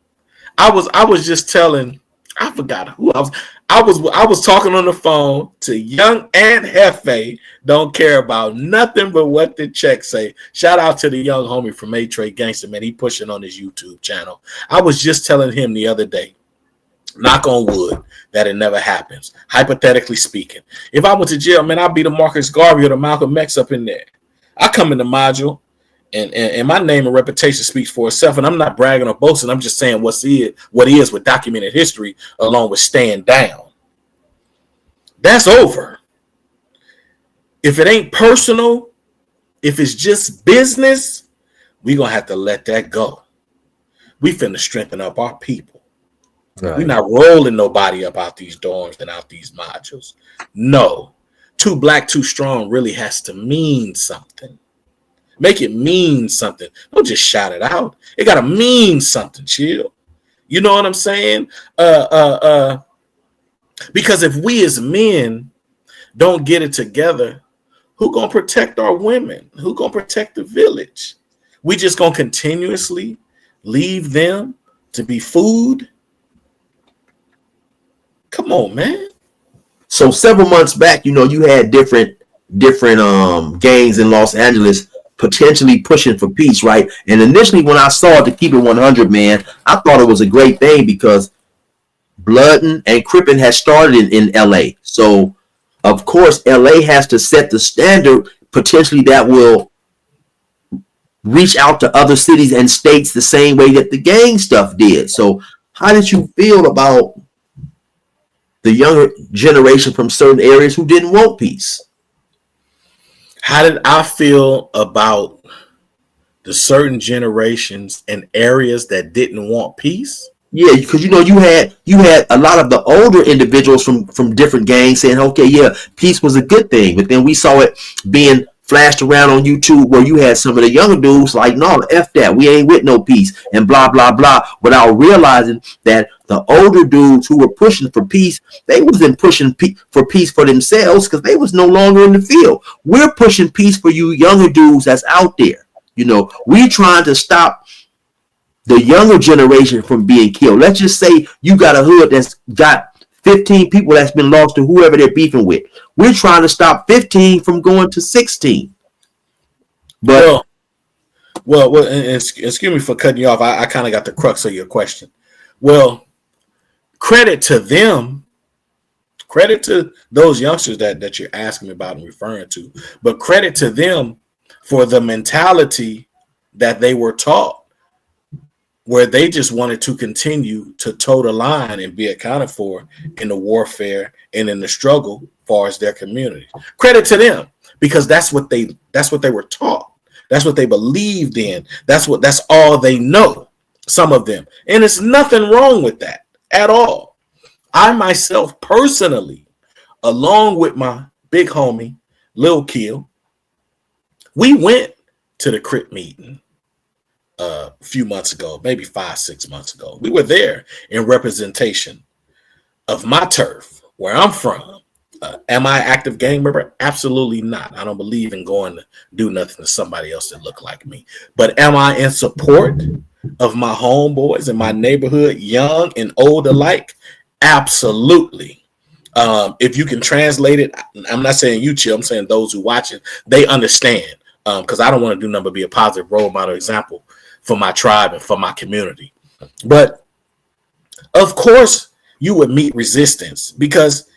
I was just telling, I forgot who I was talking on the phone to Young and Hefe. Don't care about nothing but what the check say. Shout out to the young homie from A-Trade Gangster, man. He pushing on his YouTube channel. I was just telling him the other day, knock on wood, that it never happens. Hypothetically speaking, if I went to jail, man, I'd be the Marcus Garvey or the Malcolm X up in there. I come in the module, and my name and reputation speaks for itself. And I'm not bragging or boasting. I'm just saying what is with documented history, along with staying down. That's over. If it ain't personal, if it's just business, we gonna have to let that go. We finna strengthen up our people. Right. We're not rolling nobody up out these dorms and out these modules. No. Too black, too strong really has to mean something. Make it mean something. Don't just shout it out. It gotta mean something, chill. You know what I'm saying? Because if we as men don't get it together, who gonna protect our women? Who gonna protect the village? We just gonna continuously leave them to be food? Come on, man.
So several months back, you had different gangs in Los Angeles potentially pushing for peace, right? And initially when I saw it, to keep it 100, man, I thought it was a great thing because Bloodin and Crippin had started in LA. So of course LA has to set the standard potentially that will reach out to other cities and states the same way that the gang stuff did. So how did you feel about the younger generation from certain areas who didn't want peace?
How did I feel about the certain generations and areas that didn't want peace?
Yeah, because you had a lot of the older individuals from different gangs saying, okay, yeah, peace was a good thing, but then we saw it being flashed around on YouTube where you had some of the younger dudes like, no, F that, we ain't with no peace, and blah, blah, blah, without realizing that the older dudes who were pushing for peace, they wasn't pushing for peace for themselves because they was no longer in the field. We're pushing peace for you younger dudes that's out there. We trying to stop the younger generation from being killed. Let's just say you got a hood that's got 15 people that's been lost to whoever they're beefing with. We're trying to stop 15 from going to 16. But
well, and excuse me for cutting you off. I kind of got the crux of your question. Well, credit to them, credit to those youngsters that you're asking me about and referring to, but credit to them for the mentality that they were taught, where they just wanted to continue to toe the line and be accounted for in the warfare and in the struggle as far as their community. Credit to them, because that's what they were taught. That's what they believed in. That's all they know, some of them. And it's nothing wrong with that at all. I myself personally, along with my big homie, Lil Kill, we went to the Crip meeting a few months ago, maybe 5-6 months ago. We were there in representation of my turf, where I'm from. Am I an active gang member? Absolutely not. I don't believe in going to do nothing to somebody else that look like me. But am I in support of my homeboys in my neighborhood, young and old alike? Absolutely. If you can translate it, I'm not saying you, Chill, I'm saying those who watch it, they understand. Because I don't want to do nothing but be a positive role model example for my tribe and for my community. But of course, you would meet resistance because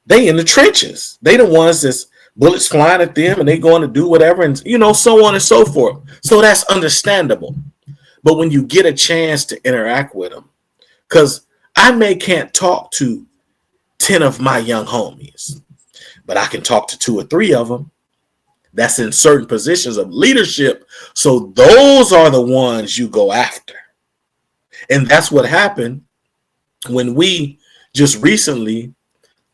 they in the trenches. They the ones that's bullets flying at them and they going to do whatever and, you know, so on and so forth. So that's understandable. But when you get a chance to interact with them, because I can't talk to 10 of my young homies, but I can talk to 2 or 3 of them that's in certain positions of leadership. So those are the ones you go after. And that's what happened when we just recently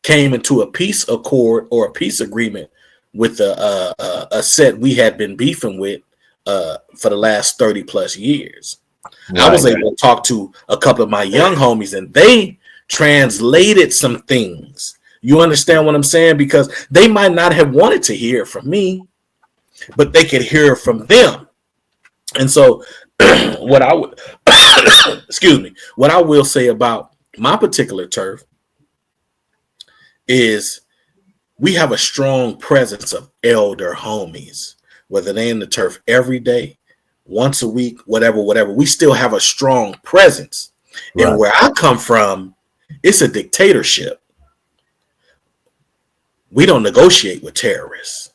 came into a peace accord or a peace agreement with a set we had been beefing with for the last 30 plus years. Right. I was able to talk to a couple of my young homies and they translated some things. You understand what I'm saying? Because they might not have wanted to hear from me, but they could hear from them. And so what I would excuse me, what I will say about my particular turf is we have a strong presence of elder homies, whether they're in the turf every day, once a week, whatever, we still have a strong presence. Right. And where I come from, it's a dictatorship. We don't negotiate with terrorists.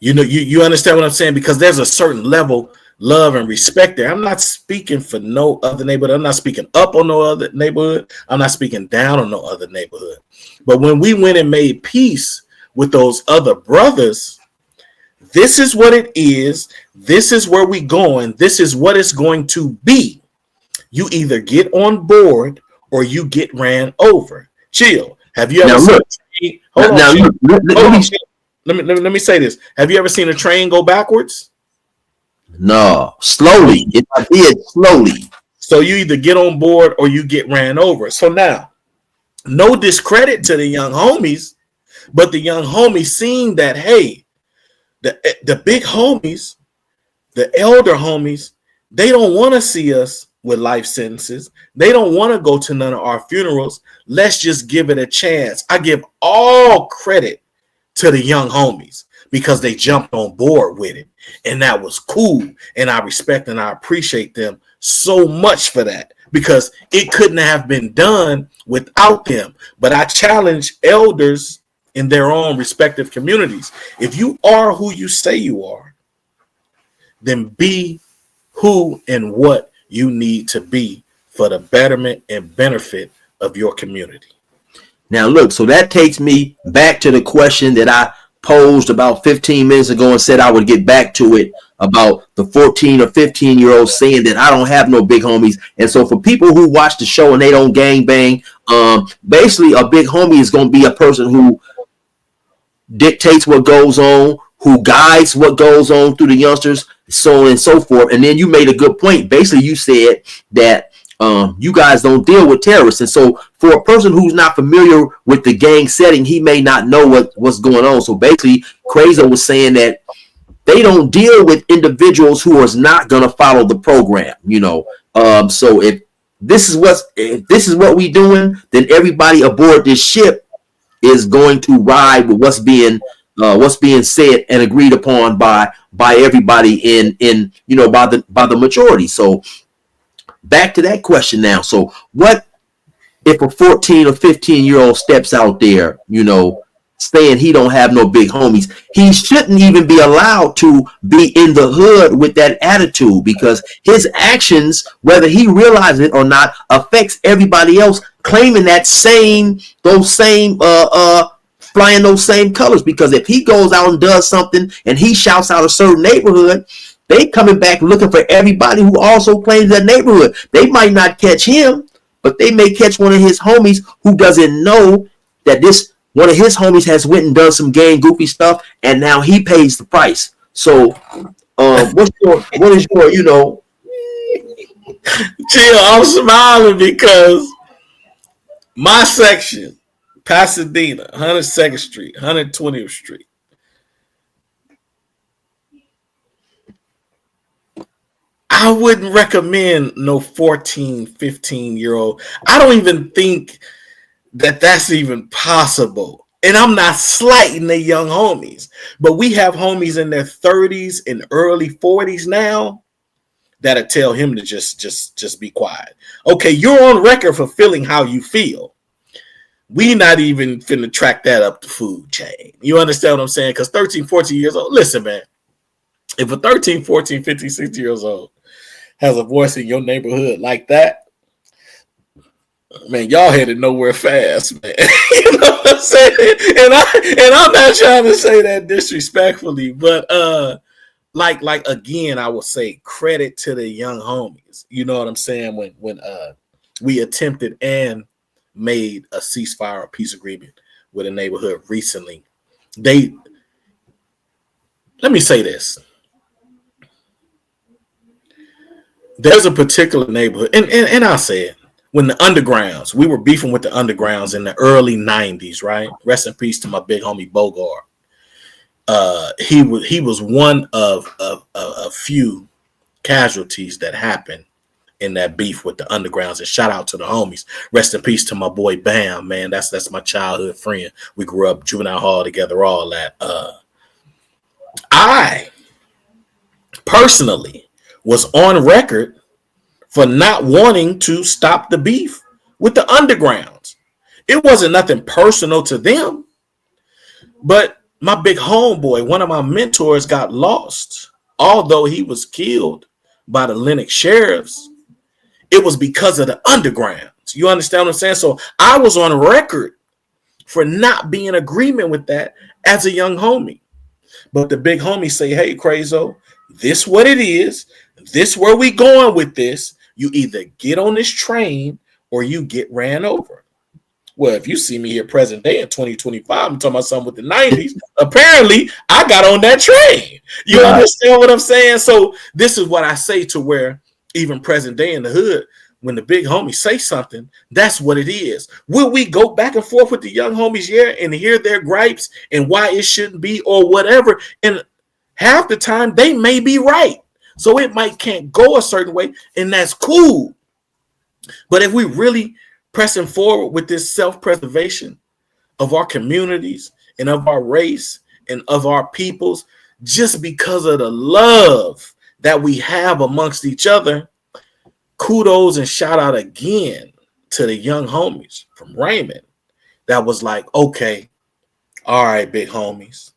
You know, you understand what I'm saying? Because there's a certain level love and respect there. I'm not speaking for no other neighborhood. I'm not speaking up on no other neighborhood. I'm not speaking down on no other neighborhood. But when we went and made peace with those other brothers, this is what it is. This is where we going. This is what it's going to be. You either get on board or you get ran over. Chill. Have you ever seen? Let me say this. Have you ever seen a train go backwards?
No, slowly. If I did, slowly.
So you either get on board or you get ran over. So now, no discredit to the young homies, but the young homies seeing that, hey, the big homies, the elder homies, they don't want to see us with life sentences. They don't want to go to none of our funerals. Let's just give it a chance. I give all credit to the young homies because they jumped on board with it. And that was cool. And I respect and I appreciate them so much for that because it couldn't have been done without them. But I challenge elders in their own respective communities. If you are who you say you are, then be who and what you need to be for the betterment and benefit of your community.
Now, look, so that takes me back to the question that I posed about 15 minutes ago and said I would get back to it about the 14 or 15-year-olds saying that I don't have no big homies. And so for people who watch the show and they don't gang bang, basically a big homie is going to be a person who dictates what goes on, who guides what goes on through the youngsters, so on and so forth. And then you made a good point. Basically, you said that you guys don't deal with terrorists. And so for a person who's not familiar with the gang setting, he may not know what's going on. So basically, CRAYZO was saying that they don't deal with individuals who are not going to follow the program, you know. So if this is what we doing, then everybody aboard this ship is going to ride with what's being said and agreed upon by everybody in you know, by the majority. So back to that question now. So what if a 14 or 15-year-old steps out there, you know, saying he don't have no big homies? He shouldn't even be allowed to be in the hood with that attitude because his actions, whether he realizes it or not, affects everybody else claiming those same flying those same colors. Because if he goes out and does something and he shouts out a certain neighborhood, they coming back looking for everybody who also claims that neighborhood. They might not catch him, but they may catch one of his homies who doesn't know that one of his homies has went and done some gang goofy stuff, and now he pays the price. So, what is your, you know?
Chill, I'm smiling because my section, Pasadena, 102nd Street, 120th Street. I wouldn't recommend no 14, 15-year-old. I don't even think that that's even possible. And I'm not slighting the young homies, but we have homies in their 30s and early 40s now that'll tell him to just be quiet. Okay, you're on record for feeling how you feel. We not even finna track that up the food chain. You understand what I'm saying? Because 13, 14 years old, listen, man, if a 13, 14, 15, 16 years old has a voice in your neighborhood like that, man, y'all headed nowhere fast, man. You know what I'm saying? And I'm not trying to say that disrespectfully, but like again, I will say credit to the young homies. You know what I'm saying? When we attempted and made a ceasefire or peace agreement with a neighborhood recently, let me say this. There's a particular neighborhood, and I'll say it. When the undergrounds, we were beefing with the undergrounds in the early 90s, right? Rest in peace to my big homie Bogart. He was one of a few casualties that happened in that beef with the undergrounds. And shout out to the homies. Rest in peace to my boy Bam, man. That's my childhood friend. We grew up juvenile hall together, all that. I personally was on record for not wanting to stop the beef with the undergrounds. It wasn't nothing personal to them, but my big homeboy, one of my mentors, got lost. Although he was killed by the Lenox sheriffs, it was because of the undergrounds. You understand what I'm saying? So I was on record for not being in agreement with that as a young homie. But the big homie say, hey, CRAYZO, this what it is. This where we going with this. You either get on this train or you get ran over. Well, if you see me here present day in 2025, I'm talking about something with the 90s. Apparently, I got on that train. You understand what I'm saying? So this is what I say to where even present day in the hood, when the big homies say something, that's what it is. Will we go back and forth with the young homies here and hear their gripes and why it shouldn't be or whatever? And half the time, they may be right. So it can't go a certain way, and that's cool. But if we really pressing forward with this self-preservation of our communities and of our race and of our peoples, just because of the love that we have amongst each other, kudos and shout out again to the young homies from Raymond that was like, okay, all right, big homies,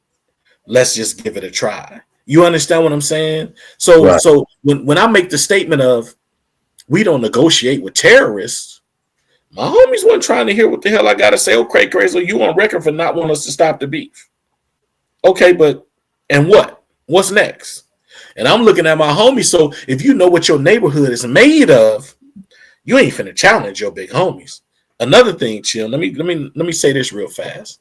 let's just give it a try. You understand what I'm saying? So, right. So when I make the statement of we don't negotiate with terrorists, my homies weren't trying to hear what the hell I got to say. Okay, CRAYZO, you on record for not wanting us to stop the beef. Okay, but and what? What's next? And I'm looking at my homies. So if you know what your neighborhood is made of, you ain't finna challenge your big homies. Another thing, chill. Let me say this real fast.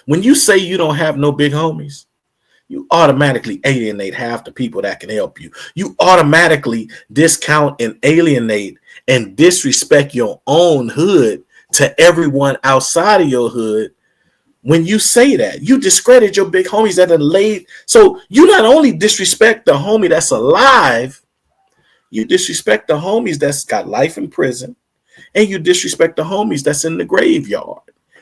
When you say you don't have no big homies, you automatically alienate half the people that can help you. You automatically discount and alienate and disrespect your own hood to everyone outside of your hood. When you say that, you discredit your big homies that are laid. So you not only disrespect the homie that's alive, you disrespect the homies that's got life in prison, and you disrespect the homies that's in the graveyard.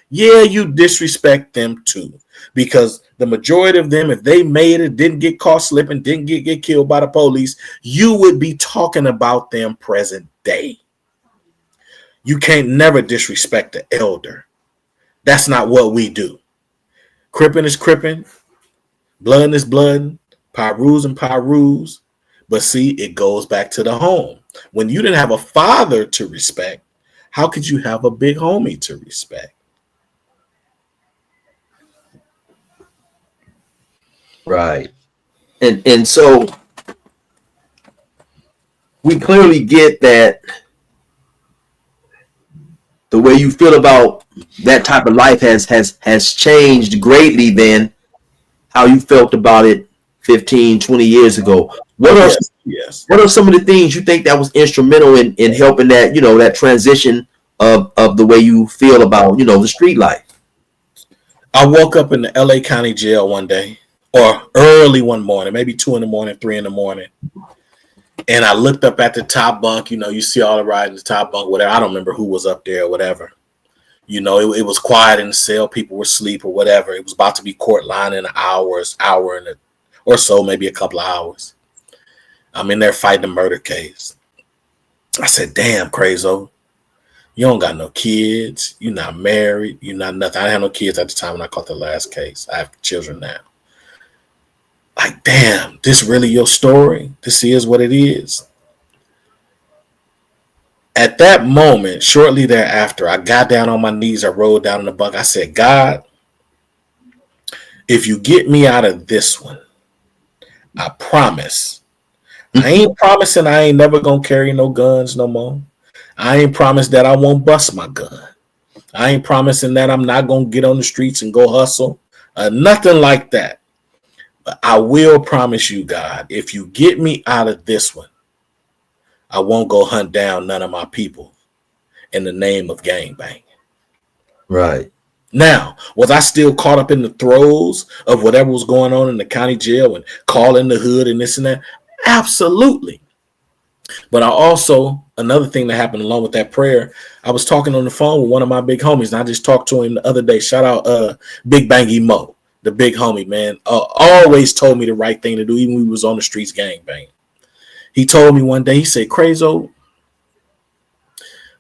Yeah, you disrespect them too, because the majority of them, if they made it, didn't get caught slipping, didn't get killed by the police, you would be talking about them present day. You can't never disrespect the elder. That's not what we do. Crippin is crippin, blood is blood, Pyru's and Pyru's. But see, it goes back to the home. When you didn't have a father to respect, how could you have a big homie to respect?
Right. And so we clearly get that the way you feel about that type of life has changed greatly than how you felt about it 15, 20 years ago. What are some of the things you think that was instrumental in helping that, that transition of the way you feel about, the street life?
I woke up in the LA County jail one day, or early one morning, maybe 2 in the morning, 3 in the morning. And I looked up at the top bunk. You know, you see all the ride in the top bunk, whatever. I don't remember who was up there or whatever. You know, it was quiet in the cell. People were asleep or whatever. It was about to be court line in an hour or so, maybe a couple of hours. I'm in there fighting a murder case. I said, damn, CRAYZO, you don't got no kids. You're not married. You're not nothing. I didn't have no kids at the time when I caught the last case. I have children now. Like, damn, this really your story? This is what it is. At that moment, shortly thereafter, I got down on my knees. I rolled down in the bunk. I said, God, if you get me out of this one, I promise. I ain't promising I ain't never going to carry no guns no more. I ain't promised that I won't bust my gun. I ain't promising that I'm not going to get on the streets and go hustle. Nothing like that. But I will promise you, God, if you get me out of this one, I won't go hunt down none of my people in the name of gangbanging.
Right.
Now, was I still caught up in the throes of whatever was going on in the county jail and calling the hood and this and that? Absolutely. But I also, another thing that happened along with that prayer, I was talking on the phone with one of my big homies, and I just talked to him the other day. Shout out Big Bangy Mo, the big homie, man. Always told me the right thing to do, even when we was on the streets gangbanging. He told me one day, he said, CRAYZO,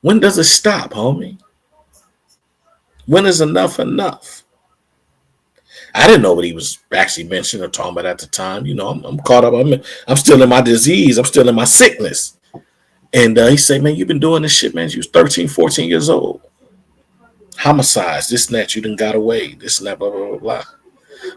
when does it stop, homie? When is enough enough? I didn't know what he was actually mentioning or talking about at the time. You know, I'm caught up. I'm still in my disease. I'm still in my sickness. And he said, man, you've been doing this shit, man. You was 13, 14 years old. Homicides, this and that. You done got away. This and that, blah, blah, blah, blah.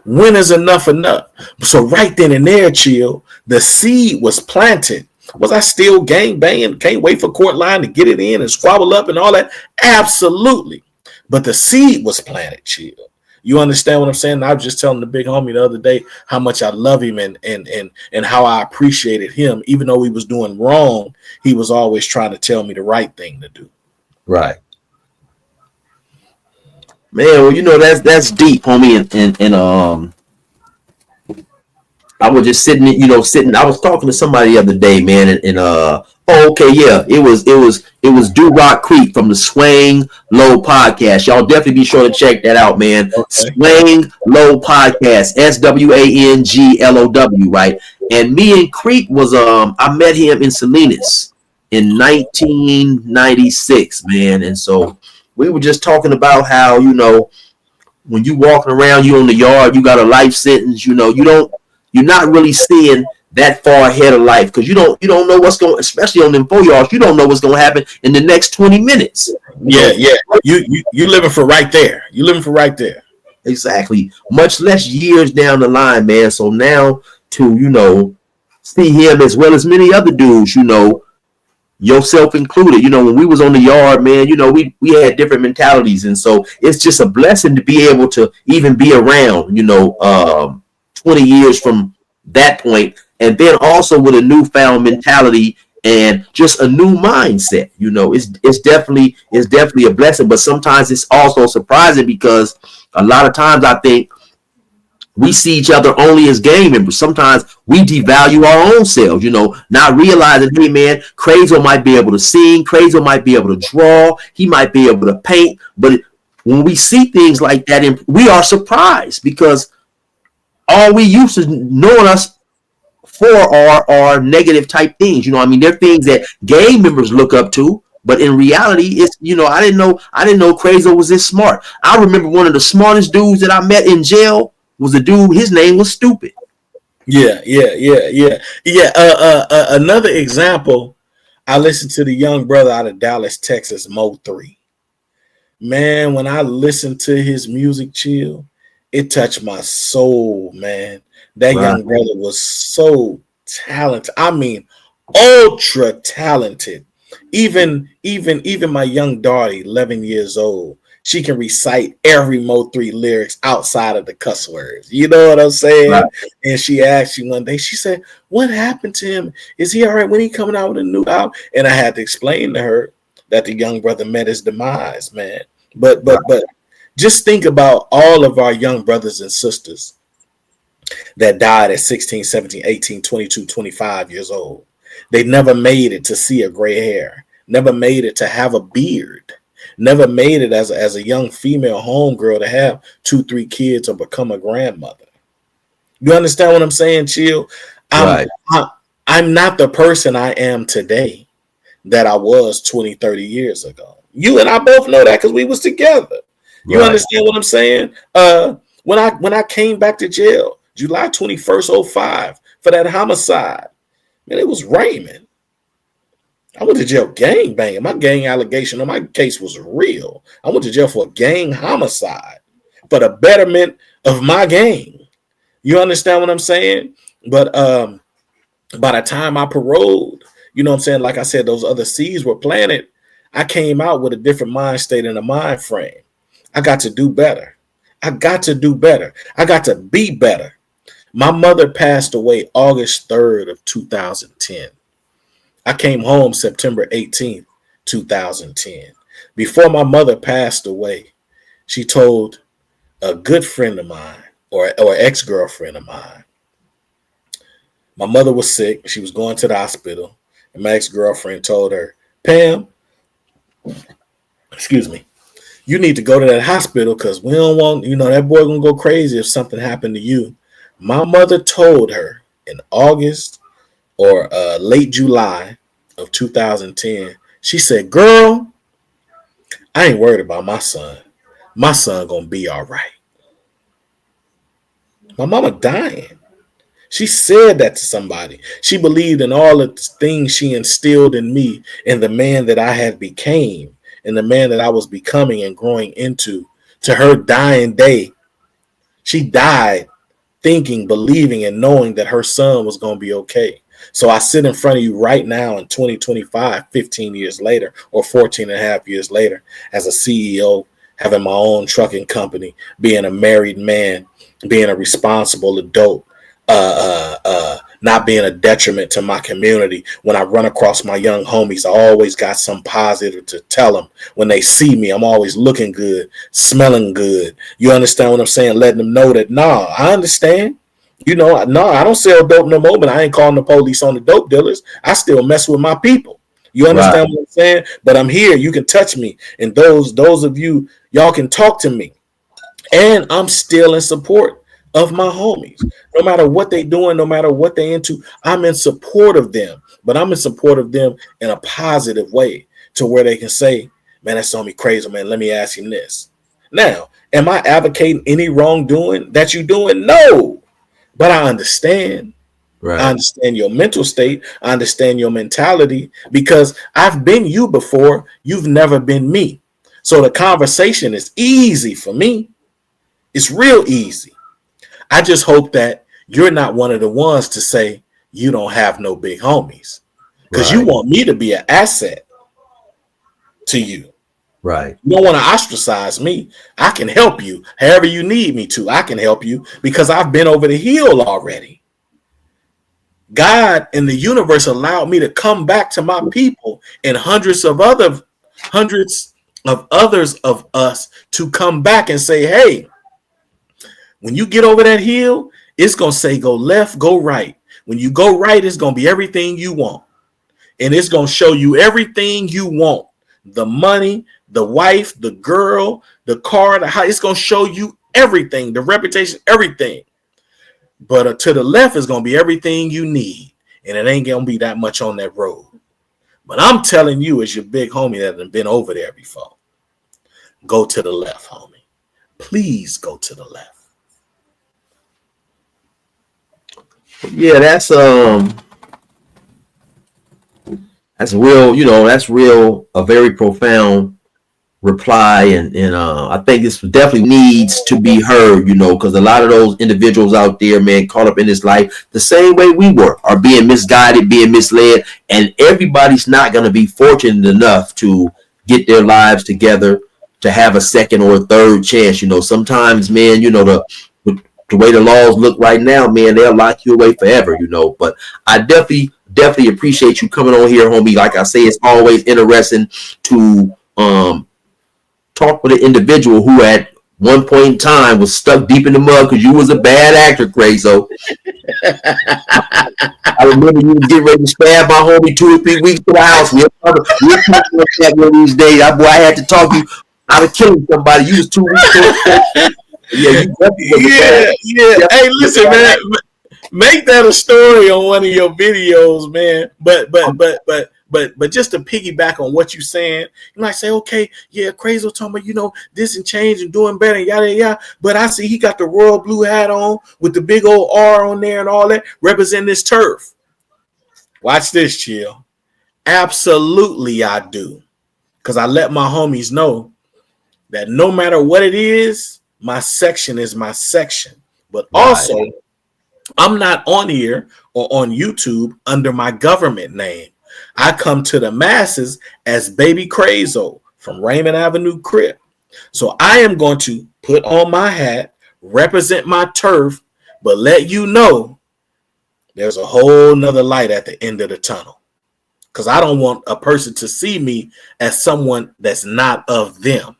When is enough enough? So right then and there, chill, the seed was planted. Was I still gang banging? Can't wait for court line to get it in and squabble up and all that? Absolutely. But the seed was planted, chill. You understand what I'm saying? I was just telling the big homie the other day how much I love him and how I appreciated him. Even though he was doing wrong, he was always trying to tell me the right thing to do.
Right. Man, well, you know, that's deep, homie. And I was just sitting, I was talking to somebody the other day, man, it was Do Rock Creek from the Swang Low Podcast. Y'all definitely be sure to check that out, man. Okay. Swang Low Podcast, SWANGLOW, right? And me and Creek was I met him in Salinas in 1996, man. And so we were just talking about how, you know, when you walking around, you in the yard, you got a life sentence, you know, you're not really seeing that far ahead of life because you don't know what's going, especially on them 4 yards, you don't know what's going to happen in the next 20 minutes.
Yeah. You living for right there. You living for right there.
Exactly. Much less years down the line, man. So now to, you know, see him as well as many other dudes, you know, yourself included, you know, when we was on the yard, man, you know, we had different mentalities. And so it's just a blessing to be able to even be around, you know, 20 years from that point, and then also with a newfound mentality and just a new mindset. You know, it's definitely a blessing, but sometimes it's also surprising because a lot of times I think we see each other only as gang members. Sometimes we devalue our own selves, you know, not realizing, hey man, CRAYZO might be able to sing, CRAYZO might be able to draw, he might be able to paint, but when we see things like that, we are surprised because all we used to knowing us for are negative type things. You know, I mean, they're things that gang members look up to, but in reality, it's, you know, I didn't know CRAYZO was this smart. I remember one of the smartest dudes that I met in jail was a dude. His name was Stupid.
Yeah. Another example, I listened to the young brother out of Dallas, Texas, Mo 3. Man, when I listened to his music, chill, it touched my soul, man. That young brother was so talented. I mean, ultra talented. Even my young daughter, 11 years old, she can recite every Mo 3 lyrics outside of the cuss words. You know what I'm saying? Right. And she asked me one day, she said, what happened to him? Is he all right when he coming out with a new album? And I had to explain to her that the young brother met his demise, man. But just think about all of our young brothers and sisters that died at 16, 17, 18, 22, 25 years old. They never made it to see a gray hair, never made it to have a beard, never made it as a young female homegirl to have 2-3 kids or become a grandmother. You understand what I'm saying, Chill? I'm not the person I am today that I was 20, 30 years ago. You and I both know that because we was together. You understand what I'm saying? When I came back to jail, July 21st, 05, for that homicide, man, it was raining. I went to jail gang banging. My gang allegation on my case was real. I went to jail for a gang homicide for the betterment of my gang. You understand what I'm saying? But by the time I paroled, you know what I'm saying? Like I said, those other seeds were planted. I came out with a different mind state and a mind frame. I got to do better. I got to do better. I got to be better. My mother passed away August 3rd of 2010. I came home September 18th, 2010. Before my mother passed away, she told a good friend of mine or ex-girlfriend of mine. My mother was sick. She was going to the hospital. And my ex-girlfriend told her, Pam, excuse me, you need to go to that hospital because we don't want, that boy going to go crazy if something happened to you. My mother told her in August or late July of 2010, she said, girl, I ain't worried about my son. My son going to be all right. My mama dying. She said that to somebody. She believed in all the things she instilled in me and the man that I had became and the man that I was becoming and growing into. To her dying day, she died thinking, believing, and knowing that her son was going to be okay. So I sit in front of you right now in 2025, 15 years later, or 14 and a half years later, as a CEO, having my own trucking company, being a married man, being a responsible adult, not being a detriment to my community. When I run across my young homies, I always got some positive to tell them. When they see me, I'm always looking good, smelling good. You understand what I'm saying? Letting them know that, I understand. I don't sell dope no more, but I ain't calling the police on the dope dealers. I still mess with my people. You understand what I'm saying? But I'm here. You can touch me. And those of you, y'all can talk to me. And I'm still in support of my homies. No matter what they doing, no matter what they into, I'm in support of them. But I'm in support of them in a positive way to where they can say, man, that's on me crazy, man. Let me ask him this. Now, am I advocating any wrongdoing that you're doing? No. But I understand. Right. I understand your mental state. I understand your mentality because I've been you before. You've never been me. So the conversation is easy for me. It's real easy. I just hope that you're not one of the ones to say you don't have no big homies because you want me to be an asset to you. Right. You don't want to ostracize me. I can help you however you need me to. I can help you because I've been over the hill already. God and the universe allowed me to come back to my people and hundreds of others of us to come back and say, hey, when you get over that hill, it's going to say go left, go right. When you go right, it's going to be everything you want. And it's going to show you everything you want. The money, the wife, the girl, the car, the house. It's going to show you everything, the reputation, everything. But to the left is going to be everything you need. And it ain't going to be that much on that road. But I'm telling you, as your big homie that has been over there before, go to the left, homie. Please go to the left.
Yeah, that's real, that's real, a very profound reply. And I think this definitely needs to be heard, because a lot of those individuals out there, man, caught up in this life the same way we were, are being misguided, being misled. And everybody's not going to be fortunate enough to get their lives together, to have a second or a third chance. Sometimes, man, the way the laws look right now, man, they'll lock you away forever, But I definitely appreciate you coming on here, homie. Like I say, it's always interesting to talk with an individual who had one point in time was stuck deep in the mud because you was a bad actor, CRAYZO. I remember you was getting ready to stab my homie 2 or 3 weeks to the house. We'll talk about that one of these days. I had to talk you out of killing somebody. You was 2 weeks old. Yeah,
yeah. Hey, listen, man. Make that a story on one of your videos, man. But just to piggyback on what you're saying, you might say, okay, yeah, CRAYZO talking about, this and change and doing better, yada yada. But I see he got the royal blue hat on with the big old R on there and all that, representing this turf. Watch this, chill. Absolutely, I do, because I let my homies know that no matter what it is, my section is my section. But also, I'm not on here or on YouTube under my government name. I come to the masses as Baby CRAYZO from Raymond Avenue Crip. So I am going to put on my hat, represent my turf, but let you know there's a whole nother light at the end of the tunnel. Because I don't want a person to see me as someone that's not of them.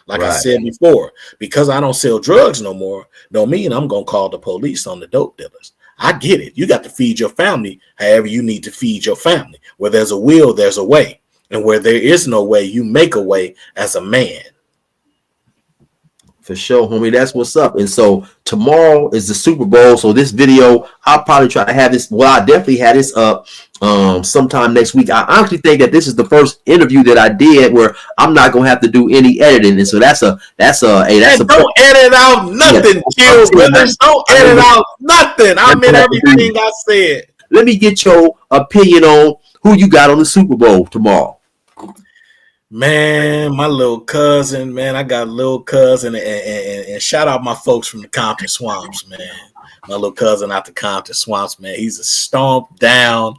Like I said before, because I don't sell drugs no more, don't mean I'm going to call the police on the dope dealers. I get it. You got to feed your family however you need to feed your family. Where there's a will, there's a way. And where there is no way, you make a way as a man.
For sure, homie. That's what's up. And so tomorrow is the Super Bowl. So this video, I'll probably try to have this. Well, I definitely had this up sometime next week. I honestly think that this is the first interview that I did where I'm not gonna have to do any editing. And so don't
edit out nothing, Chill Brothers. Don't edit out nothing. I meant everything I said.
Let me get your opinion on who you got on the Super Bowl tomorrow.
Man, my little cousin, man. I got a little cousin, and shout out my folks from the Compton Swamps, man. My little cousin out the Compton Swamps, man. He's a stomp down,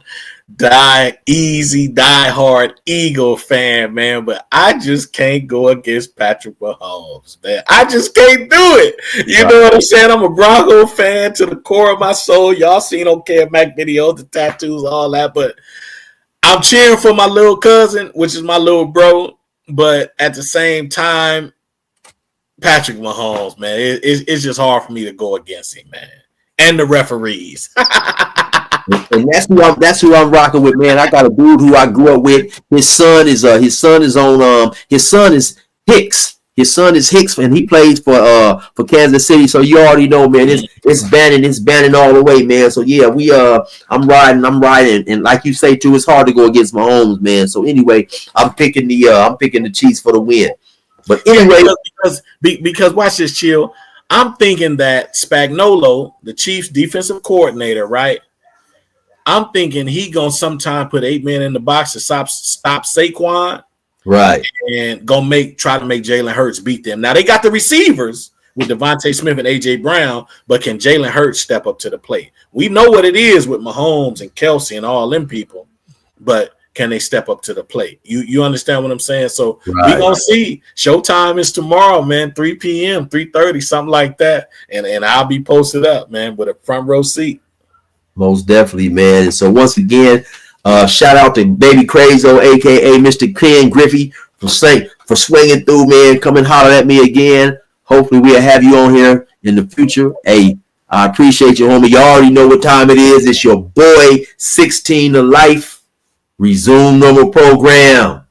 die hard Eagle fan, man. But I just can't go against Patrick Mahomes, man. I just can't do it. You know what I'm saying? I'm a Bronco fan to the core of my soul. Y'all seen OK Mac videos, the tattoos, all that, but I'm cheering for my little cousin, which is my little bro, but at the same time, Patrick Mahomes, man, it's just hard for me to go against him, man, and the referees.
And that's who I'm rocking with, man. I got a dude who I grew up with. His son is Hicks. His son is Hicks, and he plays for Kansas City. So you already know, man. It's banning all the way, man. So yeah, I'm riding, and like you say too, it's hard to go against Mahomes, man. So anyway, I'm picking the Chiefs for the win. But anyway,
because watch this, Chill. I'm thinking that Spagnuolo, the Chiefs defensive coordinator, right? I'm thinking he gonna sometime put 8 men in the box to stop Saquon.
Right.
And try to make Jalen Hurts beat them. Now they got the receivers with Devontae Smith and AJ Brown, but can Jalen Hurts step up to the plate? We know what it is with Mahomes and Kelsey and all them people, but can they step up to the plate? You understand what I'm saying? So we gonna see. Showtime is tomorrow, man, 3 p.m., 3:30, something like that. And I'll be posted up, man, with a front row seat.
Most definitely, man. And so once again, shout out to Baby CRAYZO, aka Mr. Ken Griffey, for swinging through, man. Come and holler at me again. Hopefully we'll have you on here in the future. Hey, I appreciate you, homie. You already know what time it is. It's your boy 16 to Life. Resume normal program.